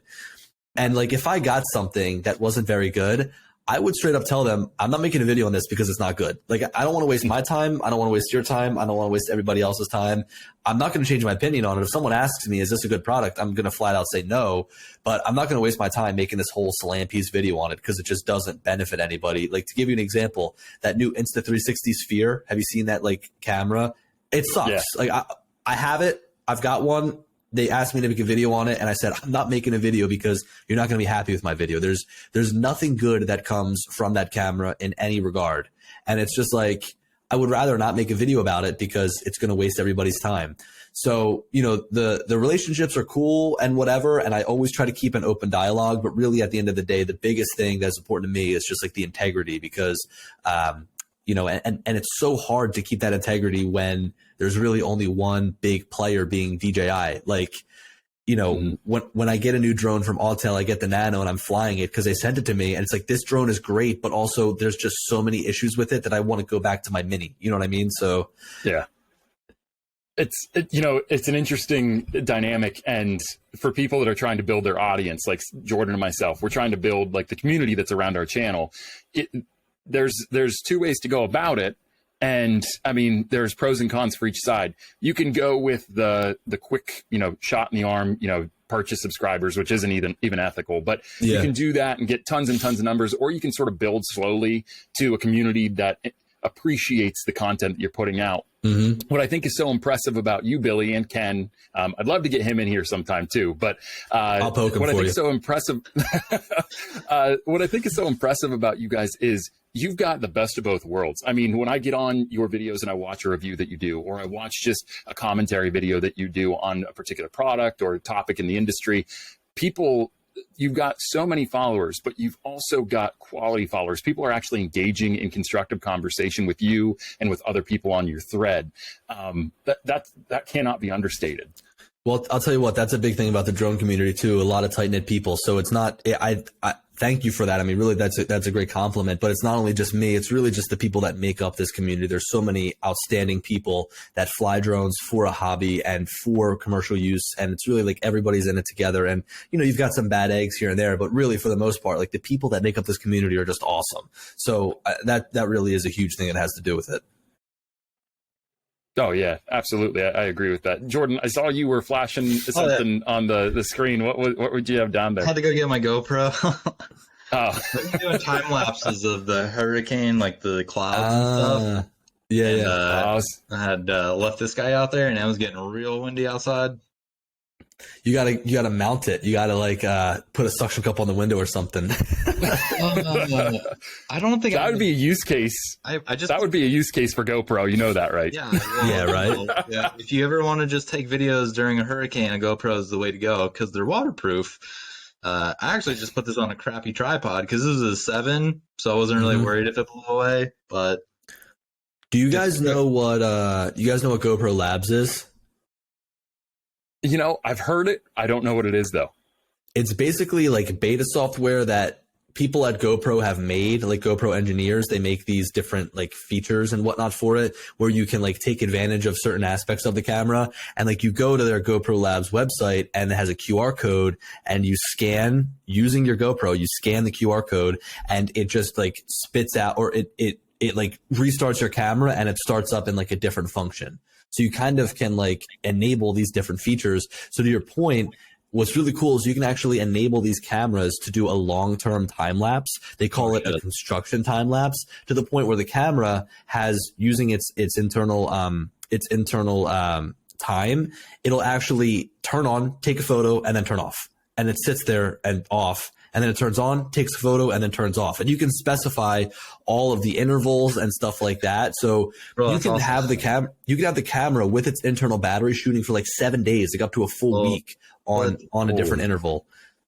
And like, if I got something that wasn't very good, I would straight up tell them, I'm not making a video on this because it's not good. Like, I don't want to waste my time. I don't want to waste your time. I don't want to waste everybody else's time. I'm not going to change my opinion on it. If someone asks me, is this a good product? I'm going to flat out say no, but I'm not going to waste my time making this whole slam piece video on it because it just doesn't benefit anybody. Like, to give you an example, that new Insta360 Sphere, have you seen that like camera? It sucks. Yeah. Like I have it. I've got one. They asked me to make a video on it, and I said, I'm not making a video because you're not going to be happy with my video. There's nothing good that comes from that camera in any regard. And it's just like, I would rather not make a video about it because it's going to waste everybody's time. So, the relationships are cool and whatever, and I always try to keep an open dialogue. But really, at the end of the day, the biggest thing that's important to me is just like the integrity, because and it's so hard to keep that integrity when there's really only one big player being DJI. Like, when I get a new drone from Autel, I get the Nano and I'm flying it because they sent it to me. And it's like, this drone is great, but also there's just so many issues with it that I want to go back to my Mini. You know what I mean? So, yeah. It's an interesting dynamic. And for people that are trying to build their audience, like Jordan and myself, we're trying to build like the community that's around our channel. There's two ways to go about it. And I mean, there's pros and cons for each side. You can go with the quick, shot in the arm, purchase subscribers, which isn't even ethical, but you can do that and get tons and tons of numbers, or you can sort of build slowly to a community that appreciates the content that you're putting out. Mm-hmm. What I think is so impressive about you, Billy, and Ken, I'd love to get him in here sometime too, but I'll poke him what I for think you. is so impressive, what I think is so impressive about you guys is you've got the best of both worlds. I mean, when I get on your videos and I watch a review that you do, or I watch just a commentary video that you do on a particular product or topic in the industry, you've got so many followers, but you've also got quality followers. People are actually engaging in constructive conversation with you and with other people on your thread. That cannot be understated. Well, I'll tell you what, that's a big thing about the drone community too. A lot of tight knit people. So it's not, I thank you for that. I mean, really, that's a great compliment, but it's not only just me, it's really just the people that make up this community. There's so many outstanding people that fly drones for a hobby and for commercial use. And it's really like everybody's in it together. And, you've got some bad eggs here and there, but really for the most part, like the people that make up this community are just awesome. So that really is a huge thing that has to do with it. Oh yeah, absolutely. I agree with that. Jordan, I saw you were flashing something on the screen. What would you have down there? I had to go get my GoPro. Oh, I'm doing time lapses of the hurricane, like the clouds and stuff. Yeah, and, yeah. I had left this guy out there, and it was getting real windy outside. You gotta mount it. You gotta put a suction cup on the window or something. I don't think that would be a use case. That would be a use case for GoPro. You know that, right? Yeah. Well, yeah. Right. Yeah. If you ever want to just take videos during a hurricane, a GoPro is the way to go because they're waterproof. I actually just put this on a crappy tripod because this is a 7, so I wasn't really worried if it blew away. But do you guys know what GoPro Labs is? I've heard it. I don't know what it is though. It's basically like beta software that people at GoPro have made, like GoPro engineers. They make these different like features and whatnot for it, where you can like take advantage of certain aspects of the camera. And like you go to their GoPro Labs website and it has a QR code, and you scan using your GoPro, you scan the QR code and it just like spits out, or it it like restarts your camera and it starts up in like a different function. So you kind of can like enable these different features. So to your point, what's really cool is you can actually enable these cameras to do a long-term time lapse. They call it a construction time lapse, to the point where the camera has, using its internal time, it'll actually turn on, take a photo, and then turn off. And it sits there and off, and then it turns on, takes a photo, and then turns off. And you can specify all of the intervals and stuff like that. So you can have the camera with its internal battery shooting for like 7 days, like up to a full week on a different interval.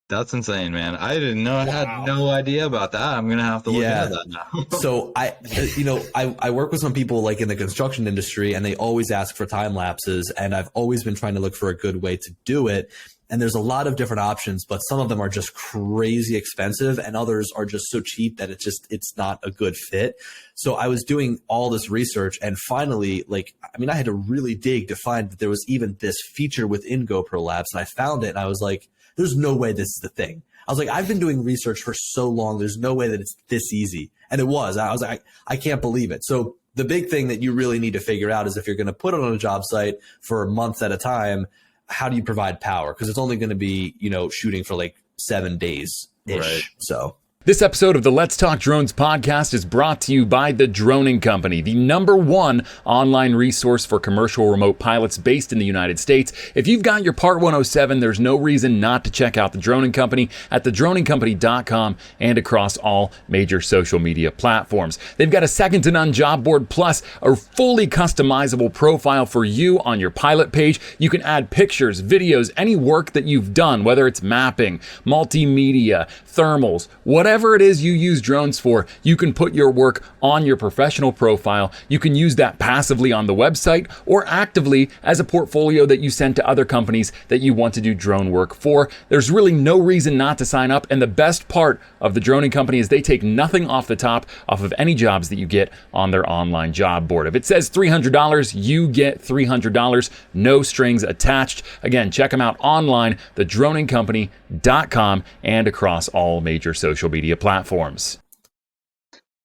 That's insane, man. I didn't know. I had no idea about that. I'm gonna have to look into that now. So I work with some people like in the construction industry, and they always ask for time lapses, and I've always been trying to look for a good way to do it. And there's a lot of different options, but some of them are just crazy expensive, and others are just so cheap that it's not a good fit. So I was doing all this research, and finally, I had to really dig to find that there was even this feature within GoPro Lapse, and I found it, and I was like, there's no way this is the thing. I was like, I've been doing research for so long. There's no way that it's this easy. And it was. I was like, I can't believe it. So the big thing that you really need to figure out is, if you're going to put it on a job site for months at a time, how do you provide power? Because it's only going to be, shooting for like 7 days ish. Right. So This episode of the Let's Talk Drones podcast is brought to you by The Droning Company, the #1 online resource for commercial remote pilots based in the United States. If you've got your Part 107, there's no reason not to check out The Droning Company at thedroningcompany.com and across all major social media platforms. They've got a second-to-none job board, plus a fully customizable profile for you on your pilot page. You can add pictures, videos, any work that you've done, whether it's mapping, multimedia, thermals, whatever it is you use drones for, you can put your work on your professional profile. You can use that passively on the website or actively as a portfolio that you send to other companies that you want to do drone work for. There's really no reason not to sign up. And the best part of the Droning Company is they take nothing off the top off of any jobs that you get on their online job board. If it says $300, you get $300, no strings attached. Again, check them out online, thedroningcompany.com, and across all major social media platforms.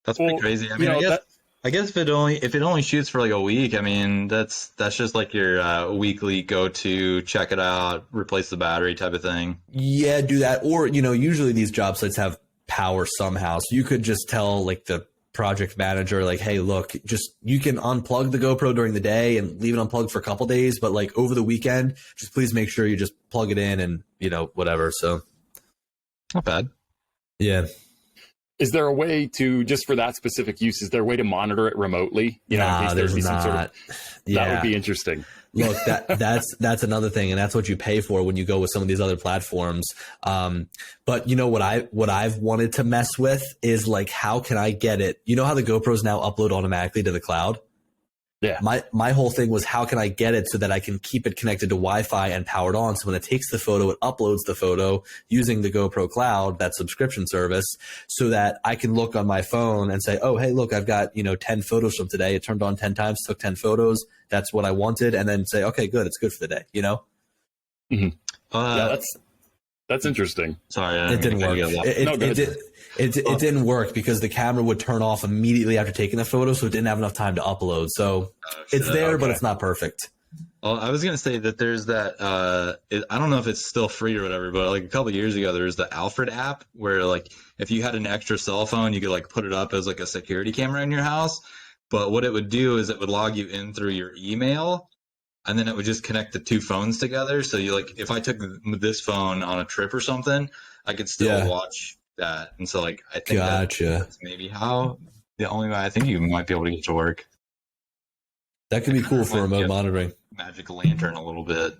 That's pretty crazy. I mean, I guess if it only shoots for like a week, I mean, that's just like your weekly go-to, check it out, replace the battery type of thing. Yeah, do that. Or, usually these job sites have power somehow. So you could just tell like the project manager, like, hey, look, you can unplug the GoPro during the day and leave it unplugged for a couple days, but like over the weekend, just please make sure you just plug it in and, whatever. So not bad. Yeah. Is there a way to, just for that specific use, is there a way to monitor it remotely? In case there's some not. sort of, that would be interesting. Look, that's another thing, and that's what you pay for when you go with some of these other platforms. But what I've wanted to mess with is like, how can I get it? You know how the GoPros now upload automatically to the cloud? Yeah. My whole thing was, how can I get it so that I can keep it connected to Wi-Fi and powered on? So when it takes the photo, it uploads the photo using the GoPro Cloud, that subscription service, so that I can look on my phone and say, oh, hey, look, I've got, 10 photos from today. It turned on 10 times, took 10 photos. That's what I wanted. And then say, okay, good. It's good for the day, Mm-hmm. Yeah, that's interesting. Sorry. It didn't work. It didn't work because the camera would turn off immediately after taking the photo, so it didn't have enough time to upload. So it's there, but it's not perfect. Well, I was going to say that there's that, I don't know if it's still free or whatever, but like a couple of years ago, there was the Alfred app where like if you had an extra cell phone, you could like put it up as like a security camera in your house. But what it would do is it would log you in through your email, and then it would just connect the two phones together. So you like, if I took this phone on a trip or something, I could still watch that. And so like, I think that's maybe the only way I think you might be able to get to work. That could be cool for remote monitoring. Magic Lantern a little bit.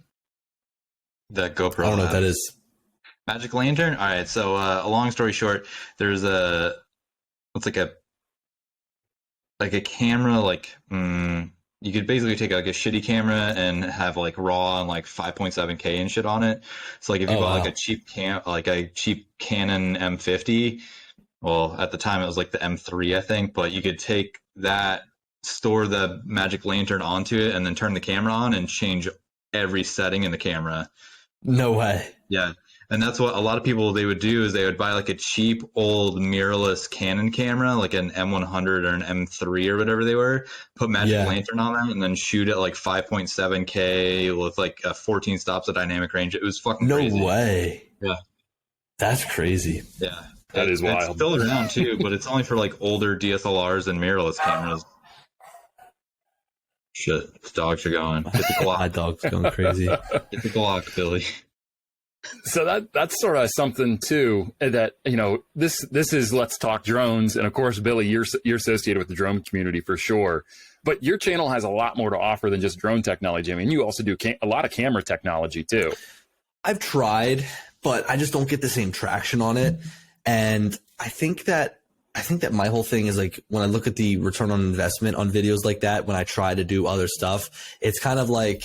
That GoPro. I don't know what that is. Magic Lantern? All right. So a long story short, there's it's like a camera, like you could basically take like a shitty camera and have like RAW and like 5.7K and shit on it. So like if you bought like a cheap Canon M50, well at the time it was like the M3 I think, but you could take that, store the Magic Lantern onto it, and then turn the camera on and change every setting in the camera. No way. Yeah. And that's what a lot of people, they would do is they would buy like a cheap old mirrorless Canon camera, like an M100 or an M3 or whatever they were, put magic lantern on that, and then shoot at like 5.7K with like 14 stops of dynamic range. It was fucking crazy. No way. Yeah. That's crazy. Yeah. That is wild. It's still around too, but it's only for like older DSLRs and mirrorless cameras. Shit, the dogs are going. Get the Glock. My dog's going crazy. Get the Glock, Billy. So that's sort of something too that, you know, this is Let's Talk Drones, and of course, Billy, you're associated with the drone community for sure. But your channel has a lot more to offer than just drone technology. I mean, you also do a lot of camera technology too. I've tried, but I just don't get the same traction on it. And I think that my whole thing is like, when I look at the return on investment on videos like that, when I try to do other stuff, it's kind of like,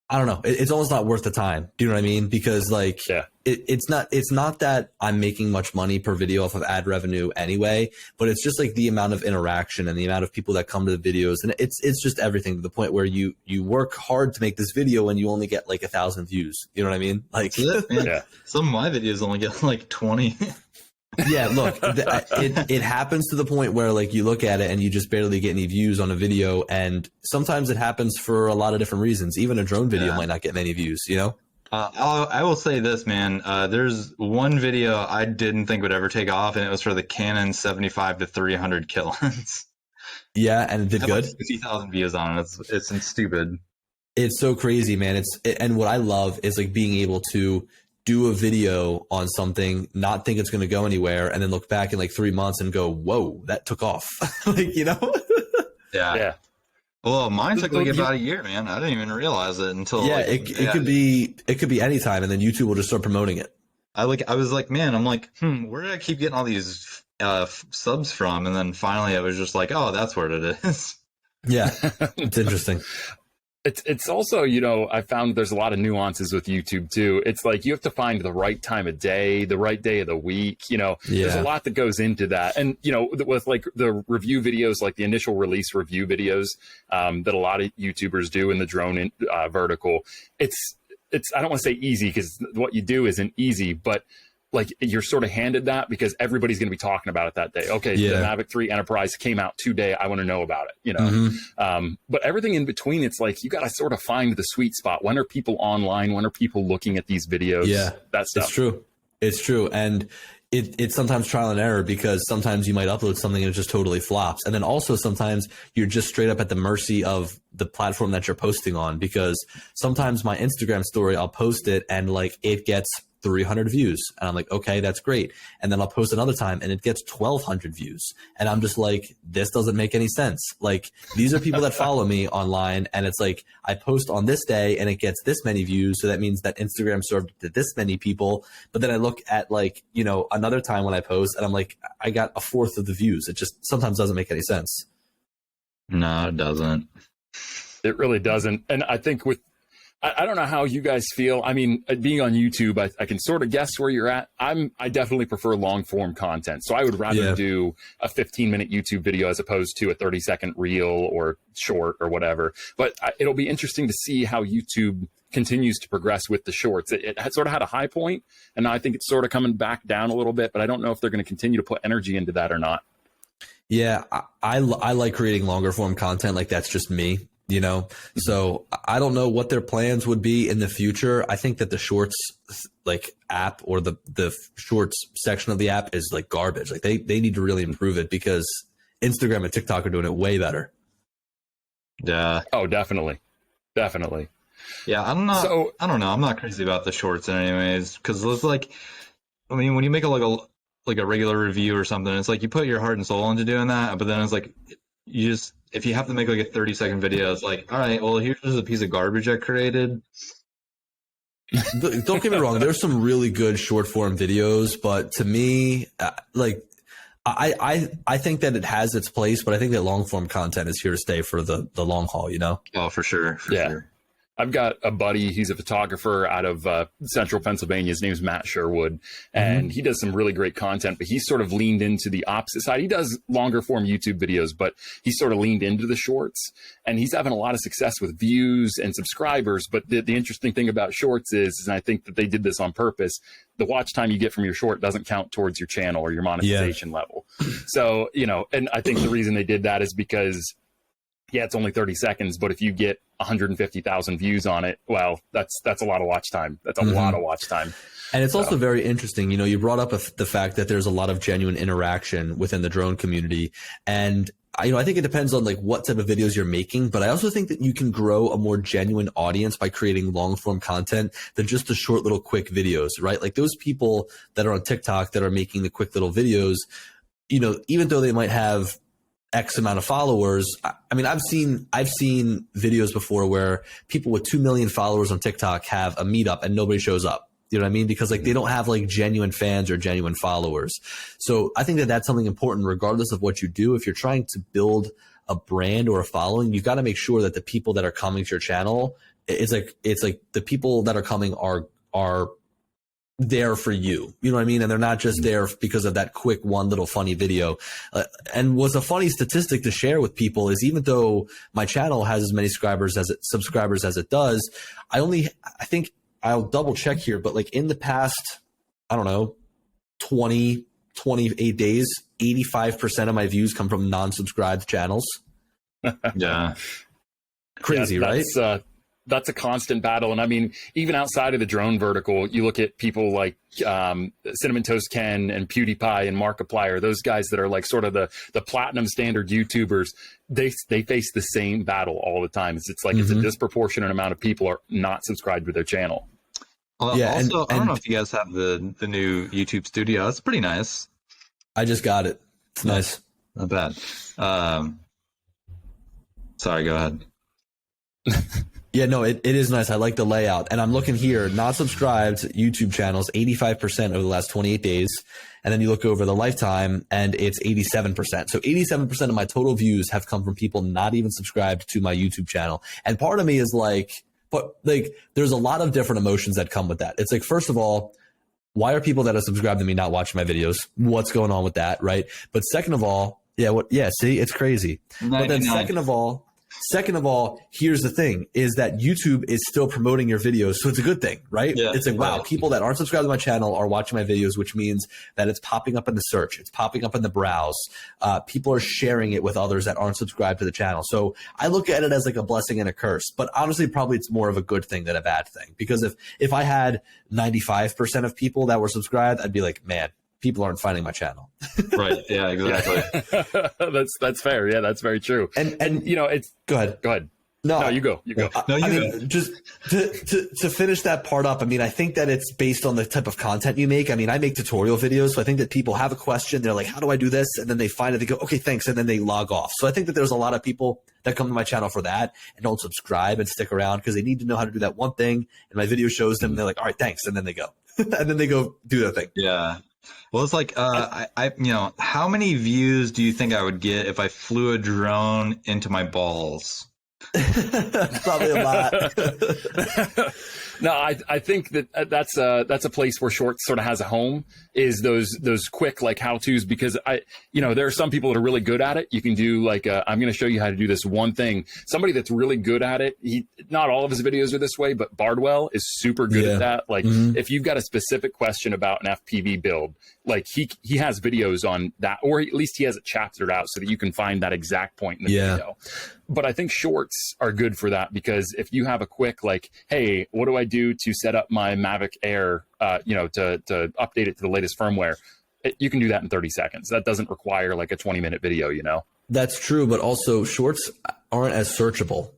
I don't know, it's almost not worth the time. Do you know what I mean? Because like, it's not that I'm making much money per video off of ad revenue anyway, but it's just like the amount of interaction and the amount of people that come to the videos. And it's just everything, to the point where you work hard to make this video and you only get like 1,000 views. You know what I mean? Like, yeah. Some of my videos only get like 20. Yeah, look, it happens to the point where like you look at it and you just barely get any views on a video, and sometimes it happens for a lot of different reasons. Even a drone video might not get many views, you know? I will say this, man. There's one video I didn't think would ever take off, and it was for the Canon 75 to 300 kill lens. Yeah, and it did good. Like 50,000 views on it. It's stupid. It's so crazy, man. And what I love is like being able to do a video on something, not think it's going to go anywhere, and then look back in like 3 months and go, whoa, that took off. Like, you know? Yeah. Well, mine took like about a year, man. I didn't even realize it until it could be any time, and then YouTube will just start promoting it. I was like, man, I'm like, where did I keep getting all these subs from? And then finally it was just like, oh, that's where it is. Yeah. It's interesting. It's also, you know, I found there's a lot of nuances with YouTube too. It's like you have to find the right time of day, the right day of the week. You know, there's a lot that goes into that. And, you know, with like the review videos, like the initial release review videos that a lot of YouTubers do in the drone vertical, it's I don't want to say easy, because what you do isn't easy, but like you're sort of handed that because everybody's going to be talking about it that day. Okay, the Mavic 3 Enterprise came out today. I want to know about it, you know? But everything in between, it's like, you got to sort of find the sweet spot. When are people online? When are people looking at these videos? Yeah, that stuff. It's true. And it's sometimes trial and error, because sometimes you might upload something and it just totally flops. And then also sometimes you're just straight up at the mercy of the platform that you're posting on, because sometimes my Instagram story, I'll post it and like it gets 300 views. And I'm like, okay, that's great. And then I'll post another time and it gets 1,200 views. And I'm just like, this doesn't make any sense. Like, these are people that follow me online. And it's like, I post on this day and it gets this many views. So that means that Instagram served to this many people. But then I look at like, you know, another time when I post and I'm like, I got 1/4 of the views. It just sometimes doesn't make any sense. No, it doesn't. It really doesn't. And I think I don't know how you guys feel. I mean, being on YouTube, I can sort of guess where you're at. I definitely prefer long form content. So I would rather do a 15-minute YouTube video as opposed to a 30-second reel or short or whatever. But it'll be interesting to see how YouTube continues to progress with the shorts. It sort of had a high point, and now I think it's sort of coming back down a little bit, but I don't know if they're going to continue to put energy into that or not. Yeah, I like creating longer form content. Like, that's just me. You know, so I don't know what their plans would be in the future. I think that the shorts like app, or the shorts section of the app, is like garbage. Like they need to really improve it, because Instagram and TikTok are doing it way better. Yeah. Oh, definitely. Definitely. Yeah. I don't know. I'm not crazy about the shorts anyways, because it's like, I mean, when you make like a regular review or something, it's like you put your heart and soul into doing that, but then it's like, you just, if you have to make like a 30-second video, it's like, all right, well, here's a piece of garbage I created. Don't get me wrong. There's some really good short form videos, but to me, like, I think that it has its place, but I think that long form content is here to stay for the long haul, you know? Oh, for sure. For sure. I've got a buddy, he's a photographer out of central Pennsylvania. His name's Matt Sherwood, and he does some really great content, but he's sort of leaned into the opposite side. He does longer form YouTube videos, but he's sort of leaned into the shorts, and he's having a lot of success with views and subscribers. But the interesting thing about shorts is, and I think that they did this on purpose, the watch time you get from your short doesn't count towards your channel or your monetization level. So, you know, and I think the reason they did that is because, yeah, it's only 30 seconds, but if you get 150,000 views on it, well, that's a lot of watch time. That's a lot of watch time. And it's also very interesting. You know, you brought up the fact that there's a lot of genuine interaction within the drone community. And, you know, I think it depends on like what type of videos you're making, but I also think that you can grow a more genuine audience by creating long form content than just the short little quick videos, right? Like those people that are on TikTok that are making the quick little videos, you know, even though they might have X amount of followers. I mean, I've seen videos before where people with 2 million followers on TikTok have a meetup and nobody shows up. You know what I mean? Because like they don't have like genuine fans or genuine followers. So I think that that's something important regardless of what you do. If you're trying to build a brand or a following, you've got to make sure that the people that are coming to your channel, it's like the people that are coming are there for you. You know what I mean? And they're not just there because of that quick one little funny video. And what's a funny statistic to share with people is even though my channel has as many subscribers as it does, I think I'll double check here, but like in the past, I don't know, 28 days, 85% of my views come from non-subscribed channels. Yeah. Crazy, right? That's a constant battle. And I mean, even outside of the drone vertical, you look at people like Cinnamon Toast Ken and PewDiePie and Markiplier, those guys that are like sort of the platinum standard YouTubers, they face the same battle all the time. It's like it's a disproportionate amount of people are not subscribed to their channel. Well, yeah, also, I don't know if you guys have the new YouTube studio. It's pretty nice. I just got it. It's nice. Not bad. Sorry, go ahead. Yeah, no, it is nice. I like the layout. And I'm looking here, not subscribed YouTube channels, 85% over the last 28 days. And then you look over the lifetime and it's 87%. So 87% of my total views have come from people not even subscribed to my YouTube channel. And part of me is like, but like, there's a lot of different emotions that come with that. It's like, first of all, why are people that are subscribed to me not watching my videos? What's going on with that, right? But second of all, see, it's crazy. 99. But then second of all, here's the thing is that YouTube is still promoting your videos. So it's a good thing, right? Yeah, it's like, wow, people that aren't subscribed to my channel are watching my videos, which means that it's popping up in the search. It's popping up in the browse. People are sharing it with others that aren't subscribed to the channel. So I look at it as like a blessing and a curse, but honestly, probably it's more of a good thing than a bad thing. Because if I had 95% of people that were subscribed, I'd be like, man, people aren't finding my channel. Right. Yeah, exactly. That's fair. Yeah, that's very true. And you know, it's go ahead. No, you go. Just to finish that part up. I mean, I think that it's based on the type of content you make. I mean, I make tutorial videos, so I think that people have a question. They're like, how do I do this? And then they find it, they go, okay, thanks. And then they log off. So I think that there's a lot of people that come to my channel for that and don't subscribe and stick around because they need to know how to do that one thing. And my video shows them and they're like, all right, thanks. And then they go. And then they go do their thing. Yeah. Well, it's like, how many views do you think I would get if I flew a drone into my balls? Probably a lot. No, I think that's a place where shorts sort of has a home, is those quick like how-tos, because there are some people that are really good at it. You can do like I'm going to show you how to do this one thing. Somebody that's really good at it, not all of his videos are this way, but Bardwell is super good at that. Like if you've got a specific question about an FPV build, like he has videos on that, or at least he has it chaptered out so that you can find that exact point in the video. But I think shorts are good for that, because if you have a quick like, hey, what do I do to set up my Mavic Air, to update it to the latest firmware, you can do that in 30 seconds. That doesn't require like a 20-minute video, That's true, but also shorts aren't as searchable,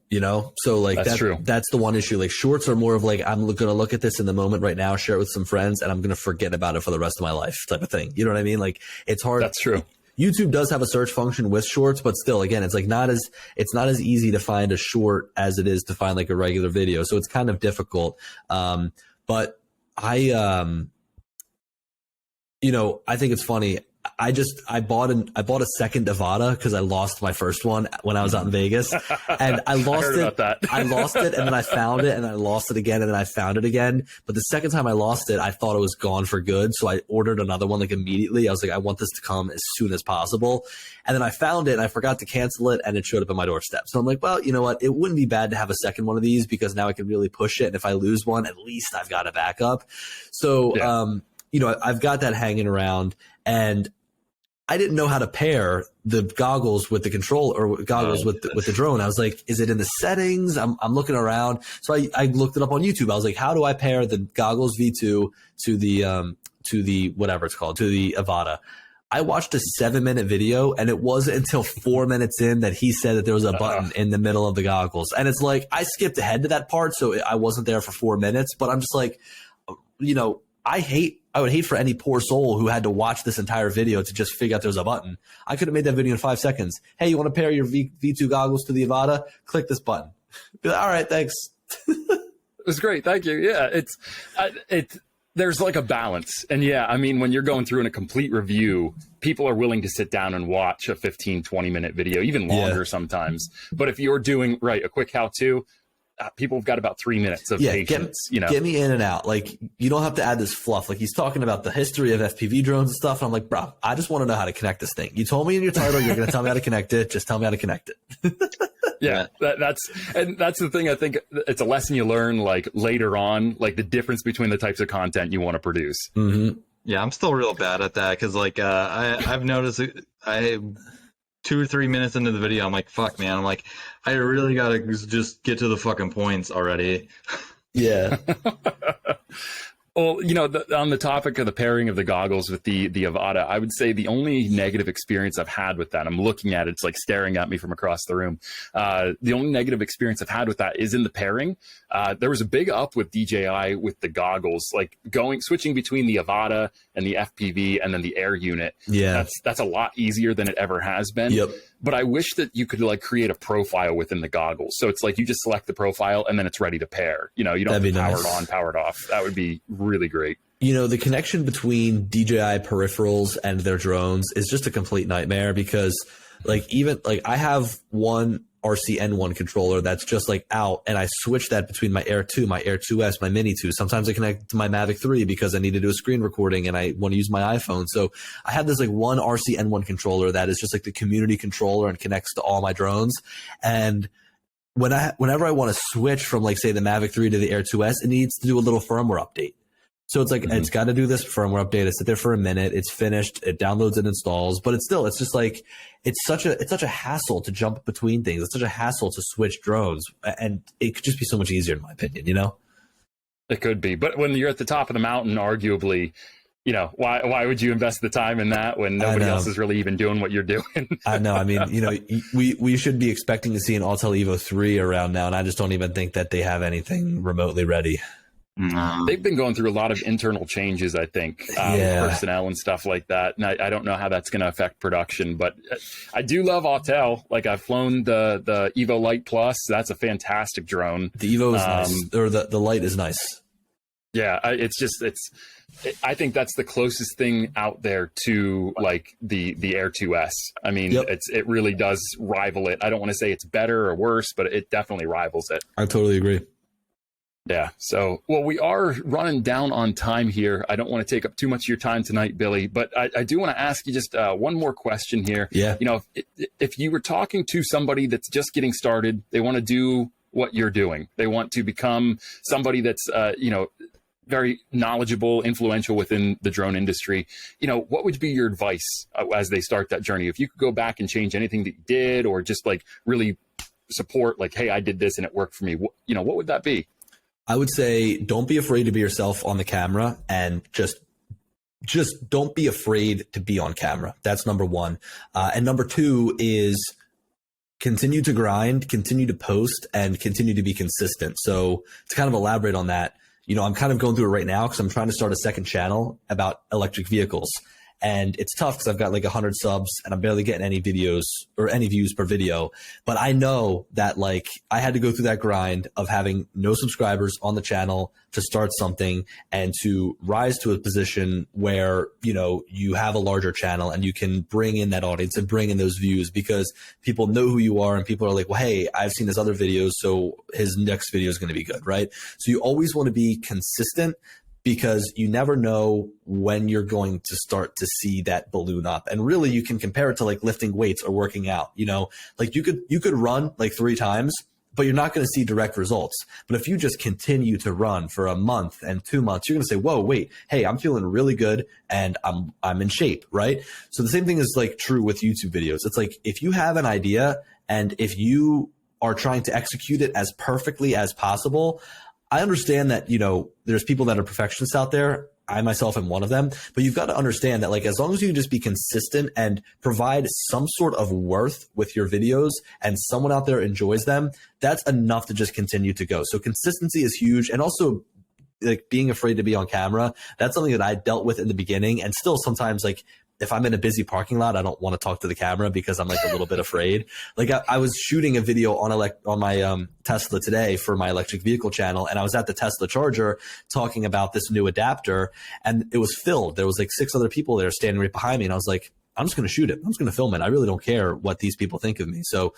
So like that's true. That's the one issue. Like shorts are more of like, I'm going to look at this in the moment right now, share it with some friends, and I'm going to forget about it for the rest of my life type of thing. You know what I mean? Like it's hard. That's true. YouTube does have a search function with shorts, but still, again, it's not as easy to find a short as it is to find like a regular video. So it's kind of difficult. But I think it's funny. I bought a second Avata because I lost my first one when I was out in Vegas, and I lost heard it. about that. I lost it, and then I found it, and I lost it again, and then I found it again. But the second time I lost it, I thought it was gone for good, so I ordered another one like immediately. I was like, I want this to come as soon as possible, and then I found it, and I forgot to cancel it, and it showed up on my doorstep. So I'm like, well, you know what? It wouldn't be bad to have a second one of these because now I can really push it, and if I lose one, at least I've got a backup. So, you know, I've got that hanging around, and I didn't know how to pair the goggles with the control or goggles with the drone. I was like, is it in the settings? I'm looking around. So I looked it up on YouTube. I was like, how do I pair the goggles V2 to the whatever it's called, to the Avata? I watched a 7-minute video, and it wasn't until 4 minutes in that he said that there was a button in the middle of the goggles. And it's like, I skipped ahead to that part, so I wasn't there for 4 minutes, but I'm just like, you know, I would hate for any poor soul who had to watch this entire video to just figure out there was a button. I could have made that video in 5 seconds. Hey, you want to pair your V2 goggles to the Avata? Click this button. Be like, all right, thanks. It was great. Thank you. Yeah, there's like a balance. And yeah, I mean, when you're going through in a complete review, people are willing to sit down and watch a 15, 20-minute video, even longer sometimes. But if you're doing, a quick how-to, people have got about 3 minutes of patience. Get me in and out. Like, you don't have to add this fluff. Like, he's talking about the history of FPV drones and stuff. And I'm like, bro, I just want to know how to connect this thing. You told me in your title you're going to tell me how to connect it. Just tell me how to connect it. Yeah, that's the thing. I think it's a lesson you learn like later on, like the difference between the types of content you want to produce. Mm-hmm. Yeah, I'm still real bad at that because like I've noticed 2 or 3 minutes into the video, I'm like, fuck, man. I'm like, I really got to just get to the fucking points already. Yeah. Well, you know, on the topic of the pairing of the goggles with the Avata, I would say the only negative experience I've had with that, I'm looking at it, it's like staring at me from across the room. The only negative experience I've had with that is in the pairing. There was a big up with DJI with the goggles, like switching between the Avata and the FPV and then the air unit. Yeah. That's a lot easier than it ever has been. Yep. But I wish that you could like create a profile within the goggles. So it's like you just select the profile and then it's ready to pair. You know, you don't have to power it on, power it off. That would be really great. You know, the connection between DJI peripherals and their drones is just a complete nightmare because like I have one RC-N1 controller that's just like out, and I switch that between my Air 2, my Air 2S, my Mini 2. Sometimes I connect to my Mavic 3 because I need to do a screen recording and I want to use my iPhone. So I have this like one RC-N1 controller that is just like the community controller and connects to all my drones. And whenever I want to switch from like say the Mavic 3 to the Air 2S, it needs to do a little firmware update. So it's like, it's got to do this firmware update. I sit there for a minute. It's finished. It downloads and installs, but it's just like, it's such a hassle to jump between things. It's such a hassle to switch drones, and it could just be so much easier in my opinion, you know? It could be, but when you're at the top of the mountain, arguably, you know, why would you invest the time in that when nobody else is really even doing what you're doing? I know. I mean, you know, we should be expecting to see an Autel Evo 3 around now, and I just don't even think that they have anything remotely ready. They've been going through a lot of internal changes, I think, with personnel and stuff like that. And I don't know how that's going to affect production, but I do love Autel. Like I've flown the Evo Lite Plus. That's a fantastic drone. The Evo is nice, or the Lite is nice. Yeah, I think that's the closest thing out there to like the Air 2S. I mean, it really does rival it. I don't want to say it's better or worse, but it definitely rivals it. I totally agree. Yeah. So, well, we are running down on time here. I don't want to take up too much of your time tonight, Billy, but I do want to ask you just one more question here. Yeah. You know, if you were talking to somebody that's just getting started, they want to do what you're doing. They want to become somebody that's, you know, very knowledgeable, influential within the drone industry. You know, what would be your advice as they start that journey? If you could go back and change anything that you did, or just like really support, like, hey, I did this and it worked for me. You know, what would that be? I would say don't be afraid to be yourself on the camera, and just don't be afraid to be on camera. That's number one. And number two is continue to grind, continue to post, and continue to be consistent. So to kind of elaborate on that, you know, I'm kind of going through it right now because I'm trying to start a second channel about electric vehicles. and it's tough because I've got like 100 subs and I'm barely getting any videos or any views per video. But I know that like I had to go through that grind of having no subscribers on the channel to start something and to rise to a position where, you know, you have a larger channel and you can bring in that audience and bring in those views because people know who you are and people are like, well, hey, I've seen his other videos, so his next video is going to be good, right? So you always want to be consistent because you never know when you're going to start to see that balloon up. And really you can compare it to like lifting weights or working out, you know, like you could run like 3 times, but you're not going to see direct results. But if you just continue to run for a month and 2 months, you're going to say, whoa, wait, hey, I'm feeling really good and I'm in shape, right? So the same thing is like true with YouTube videos. It's like if you have an idea and if you are trying to execute it as perfectly as possible, I understand that, you know, there's people that are perfectionists out there. I myself am one of them, but you've got to understand that like, as long as you can just be consistent and provide some sort of worth with your videos and someone out there enjoys them, that's enough to just continue to go. So consistency is huge. And also like being afraid to be on camera, that's something that I dealt with in the beginning. And still sometimes like, if I'm in a busy parking lot, I don't want to talk to the camera because I'm like a little bit afraid. Like I was shooting a video on my Tesla today for my electric vehicle channel. And I was at the Tesla charger talking about this new adapter and it was filled. There was like 6 other people there standing right behind me. And I was like, I'm just going to shoot it. I'm just going to film it. I really don't care what these people think of me. So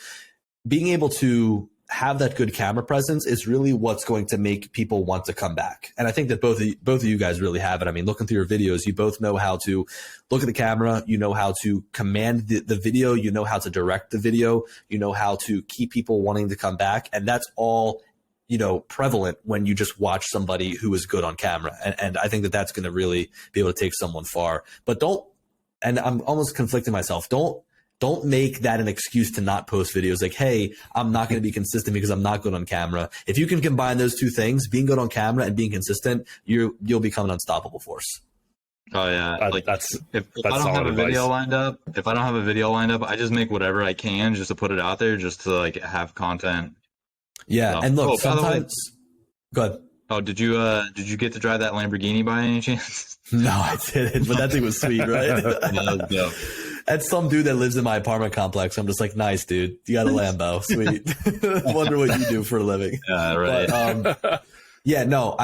being able to have that good camera presence is really what's going to make people want to come back. And I think that both of you guys really have it. I mean, looking through your videos, you both know how to look at the camera, you know how to command the video, you know how to direct the video, you know how to keep people wanting to come back. And that's all, you know, prevalent when you just watch somebody who is good on camera. And I think that that's going to really be able to take someone far. But and I'm almost conflicting myself, don't make that an excuse to not post videos like, hey, I'm not going to be consistent because I'm not good on camera. If you can combine those 2 things, being good on camera and being consistent, you'll become an unstoppable force. Oh yeah, like if I don't have a advice. video lined up, I just make whatever I can just to put it out there, just to like have content. Yeah, and look, sometimes. Go ahead. Oh, did you get to drive that Lamborghini by any chance? No, I didn't, but that thing was sweet, right? No. That's some dude that lives in my apartment complex. I'm just like, nice, dude. You got a Lambo. Sweet. Wonder what you do for a living. Yeah, right. But, yeah, no,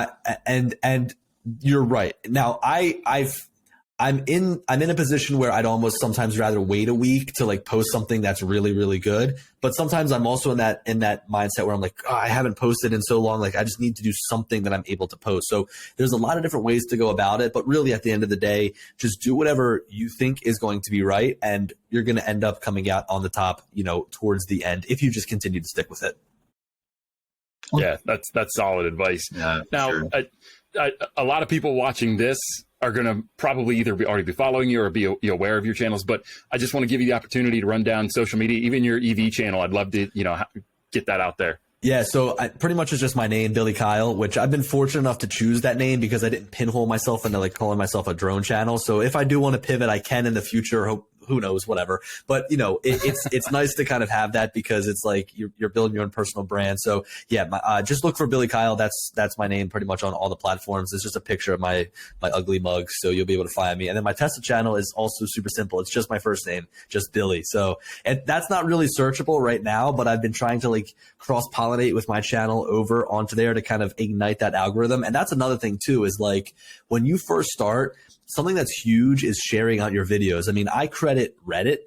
and you're right. Now I'm in a position where I'd almost sometimes rather wait a week to like post something that's really, really good. But sometimes I'm also in that mindset where I'm like, oh, I haven't posted in so long. Like I just need to do something that I'm able to post. So there's a lot of different ways to go about it. But really at the end of the day, just do whatever you think is going to be right. And you're going to end up coming out on the top, you know, towards the end if you just continue to stick with it. Yeah, that's solid advice. Yeah, now, sure. A lot of people watching this are going to probably either already be following you or be aware of your channels, but I just want to give you the opportunity to run down social media, even your EV channel. I'd love to, you know, get that out there. Yeah, so pretty much it's just my name, Billy Kyle, which I've been fortunate enough to choose that name because I didn't pinhole myself into like calling myself a drone channel. So if I do want to pivot, I can in the future. Who knows, whatever. But you know, it's nice to kind of have that because it's like you're building your own personal brand. So yeah, just look for Billy Kyle. That's my name pretty much on all the platforms. It's just a picture of my ugly mug, so you'll be able to find me. And then my Tesla channel is also super simple. It's just my first name, just Billy. So and that's not really searchable right now, but I've been trying to like cross-pollinate with my channel over onto there to kind of ignite that algorithm. And that's another thing too, is like when you first start, something that's huge is sharing out your videos. I mean, I credit Reddit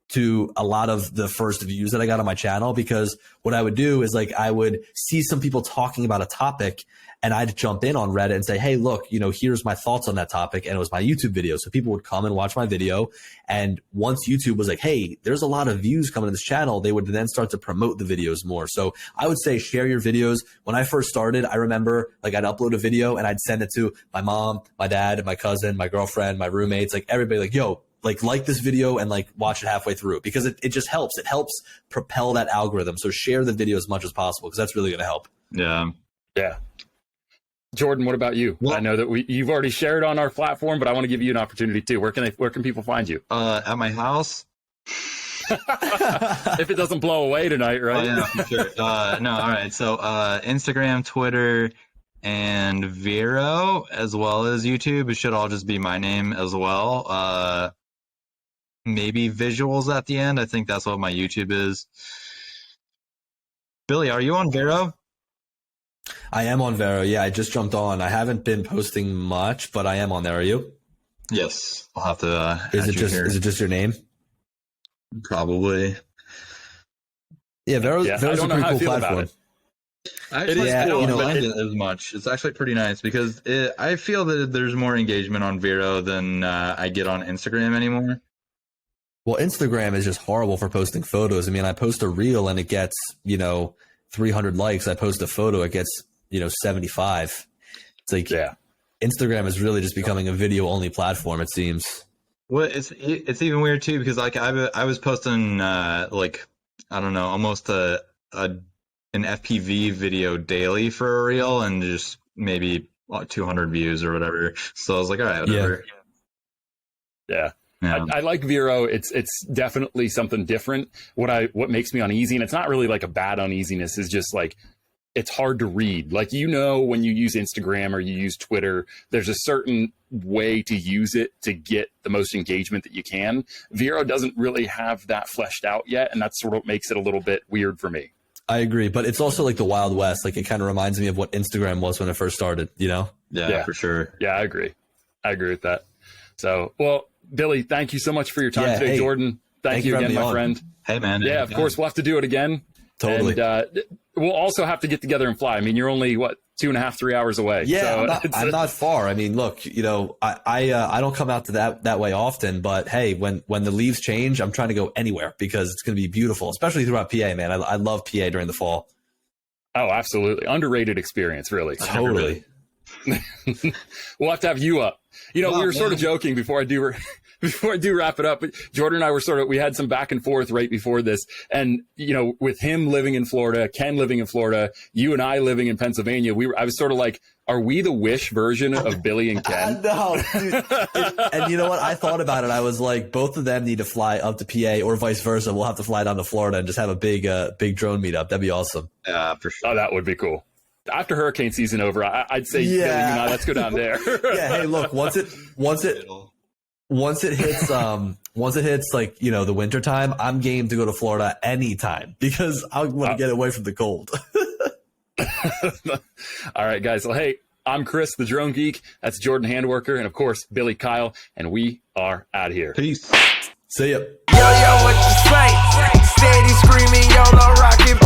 to a lot of the first views that I got on my channel because what I would do is like I would see some people talking about a topic and I'd jump in on Reddit and say, hey, look, you know, here's my thoughts on that topic. And it was my YouTube video. So people would come and watch my video. And once YouTube was like, hey, there's a lot of views coming to this channel, they would then start to promote the videos more. So I would say share your videos. When I first started, I remember like I'd upload a video and I'd send it to my mom, my dad, my cousin, my girlfriend, my roommates, like everybody like, yo, like this video and like watch it halfway through because it just helps. It helps propel that algorithm. So share the video as much as possible because that's really going to help. Yeah. Yeah. Jordan, what about you? Well, I know that you've already shared on our platform, but I want to give you an opportunity too. Where can people find you? At my house. If it doesn't blow away tonight, right? Oh, yeah, for sure. No, all right. So Instagram, Twitter, and Vero, as well as YouTube. It should all just be my name as well. Maybe visuals at the end. I think that's what my YouTube is. Billy, are you on Vero? I am on Vero. Yeah, I just jumped on. I haven't been posting much, but I am on there. Are you? Yes. I'll have to Is it just your name? Probably. Yeah, Vero's I a don't know pretty how I cool feel about platform. it. Actually, Yeah, I don't you know, mind it as much. It's actually pretty nice because I feel that there's more engagement on Vero than I get on Instagram anymore. Well, Instagram is just horrible for posting photos. I mean, I post a reel and it gets, 300 likes. I post a photo, it gets, 75. It's like, Yeah. Instagram is really just becoming a video only platform, it seems. Well, it's even weird too because like I was posting like I don't know almost an FPV video daily for a reel and just maybe 200 views or whatever. So I was like, all right, whatever. Yeah. Yeah. I like Vero. It's definitely something different. What makes me uneasy, and it's not really like a bad uneasiness, is just like it's hard to read. Like, when you use Instagram or you use Twitter, there's a certain way to use it to get the most engagement that you can. Vero doesn't really have that fleshed out yet, and that's sort of what makes it a little bit weird for me. I agree, but it's also like the Wild West. Like, it kind of reminds me of what Instagram was when it first started, Yeah, for sure. Yeah, I agree with that. So, well, Billy, thank you so much for your time today. Hey, Jordan, thank you again, my friend. Hey, man. Yeah, of course, we'll have to do it again. Totally. And we'll also have to get together and fly. I mean, you're only, 2.5, 3 hours away. Yeah, so I'm not far. I mean, look, I don't come out to that way often, but hey, when the leaves change, I'm trying to go anywhere because it's going to be beautiful, especially throughout PA, man. I love PA during the fall. Oh, absolutely. Underrated experience, really. Totally. We'll have to have you up. We were sort of joking before I do wrap it up. But Jordan and I we had some back and forth right before this. And, with him living in Florida, Ken living in Florida, you and I living in Pennsylvania, I was sort of like, are we the Wish version of Billy and Ken? No, dude. And you know what? I thought about it. I was like, both of them need to fly up to PA or vice versa. We'll have to fly down to Florida and just have a big drone meetup. That'd be awesome. Yeah, for sure. Oh, that would be cool. After hurricane season over, I'd say, Billy, let's go down there. Yeah. Hey, look, once it hits like, the winter time, I'm game to go to Florida anytime because I want to get away from the cold. All right, guys. Well, hey, I'm Chris, the Drone Geek. That's Jordan Handwerker. And of course, Billy Kyle. And we are out of here. Peace. See ya. Yo, what you say? Steady screaming, YOLO rockin'.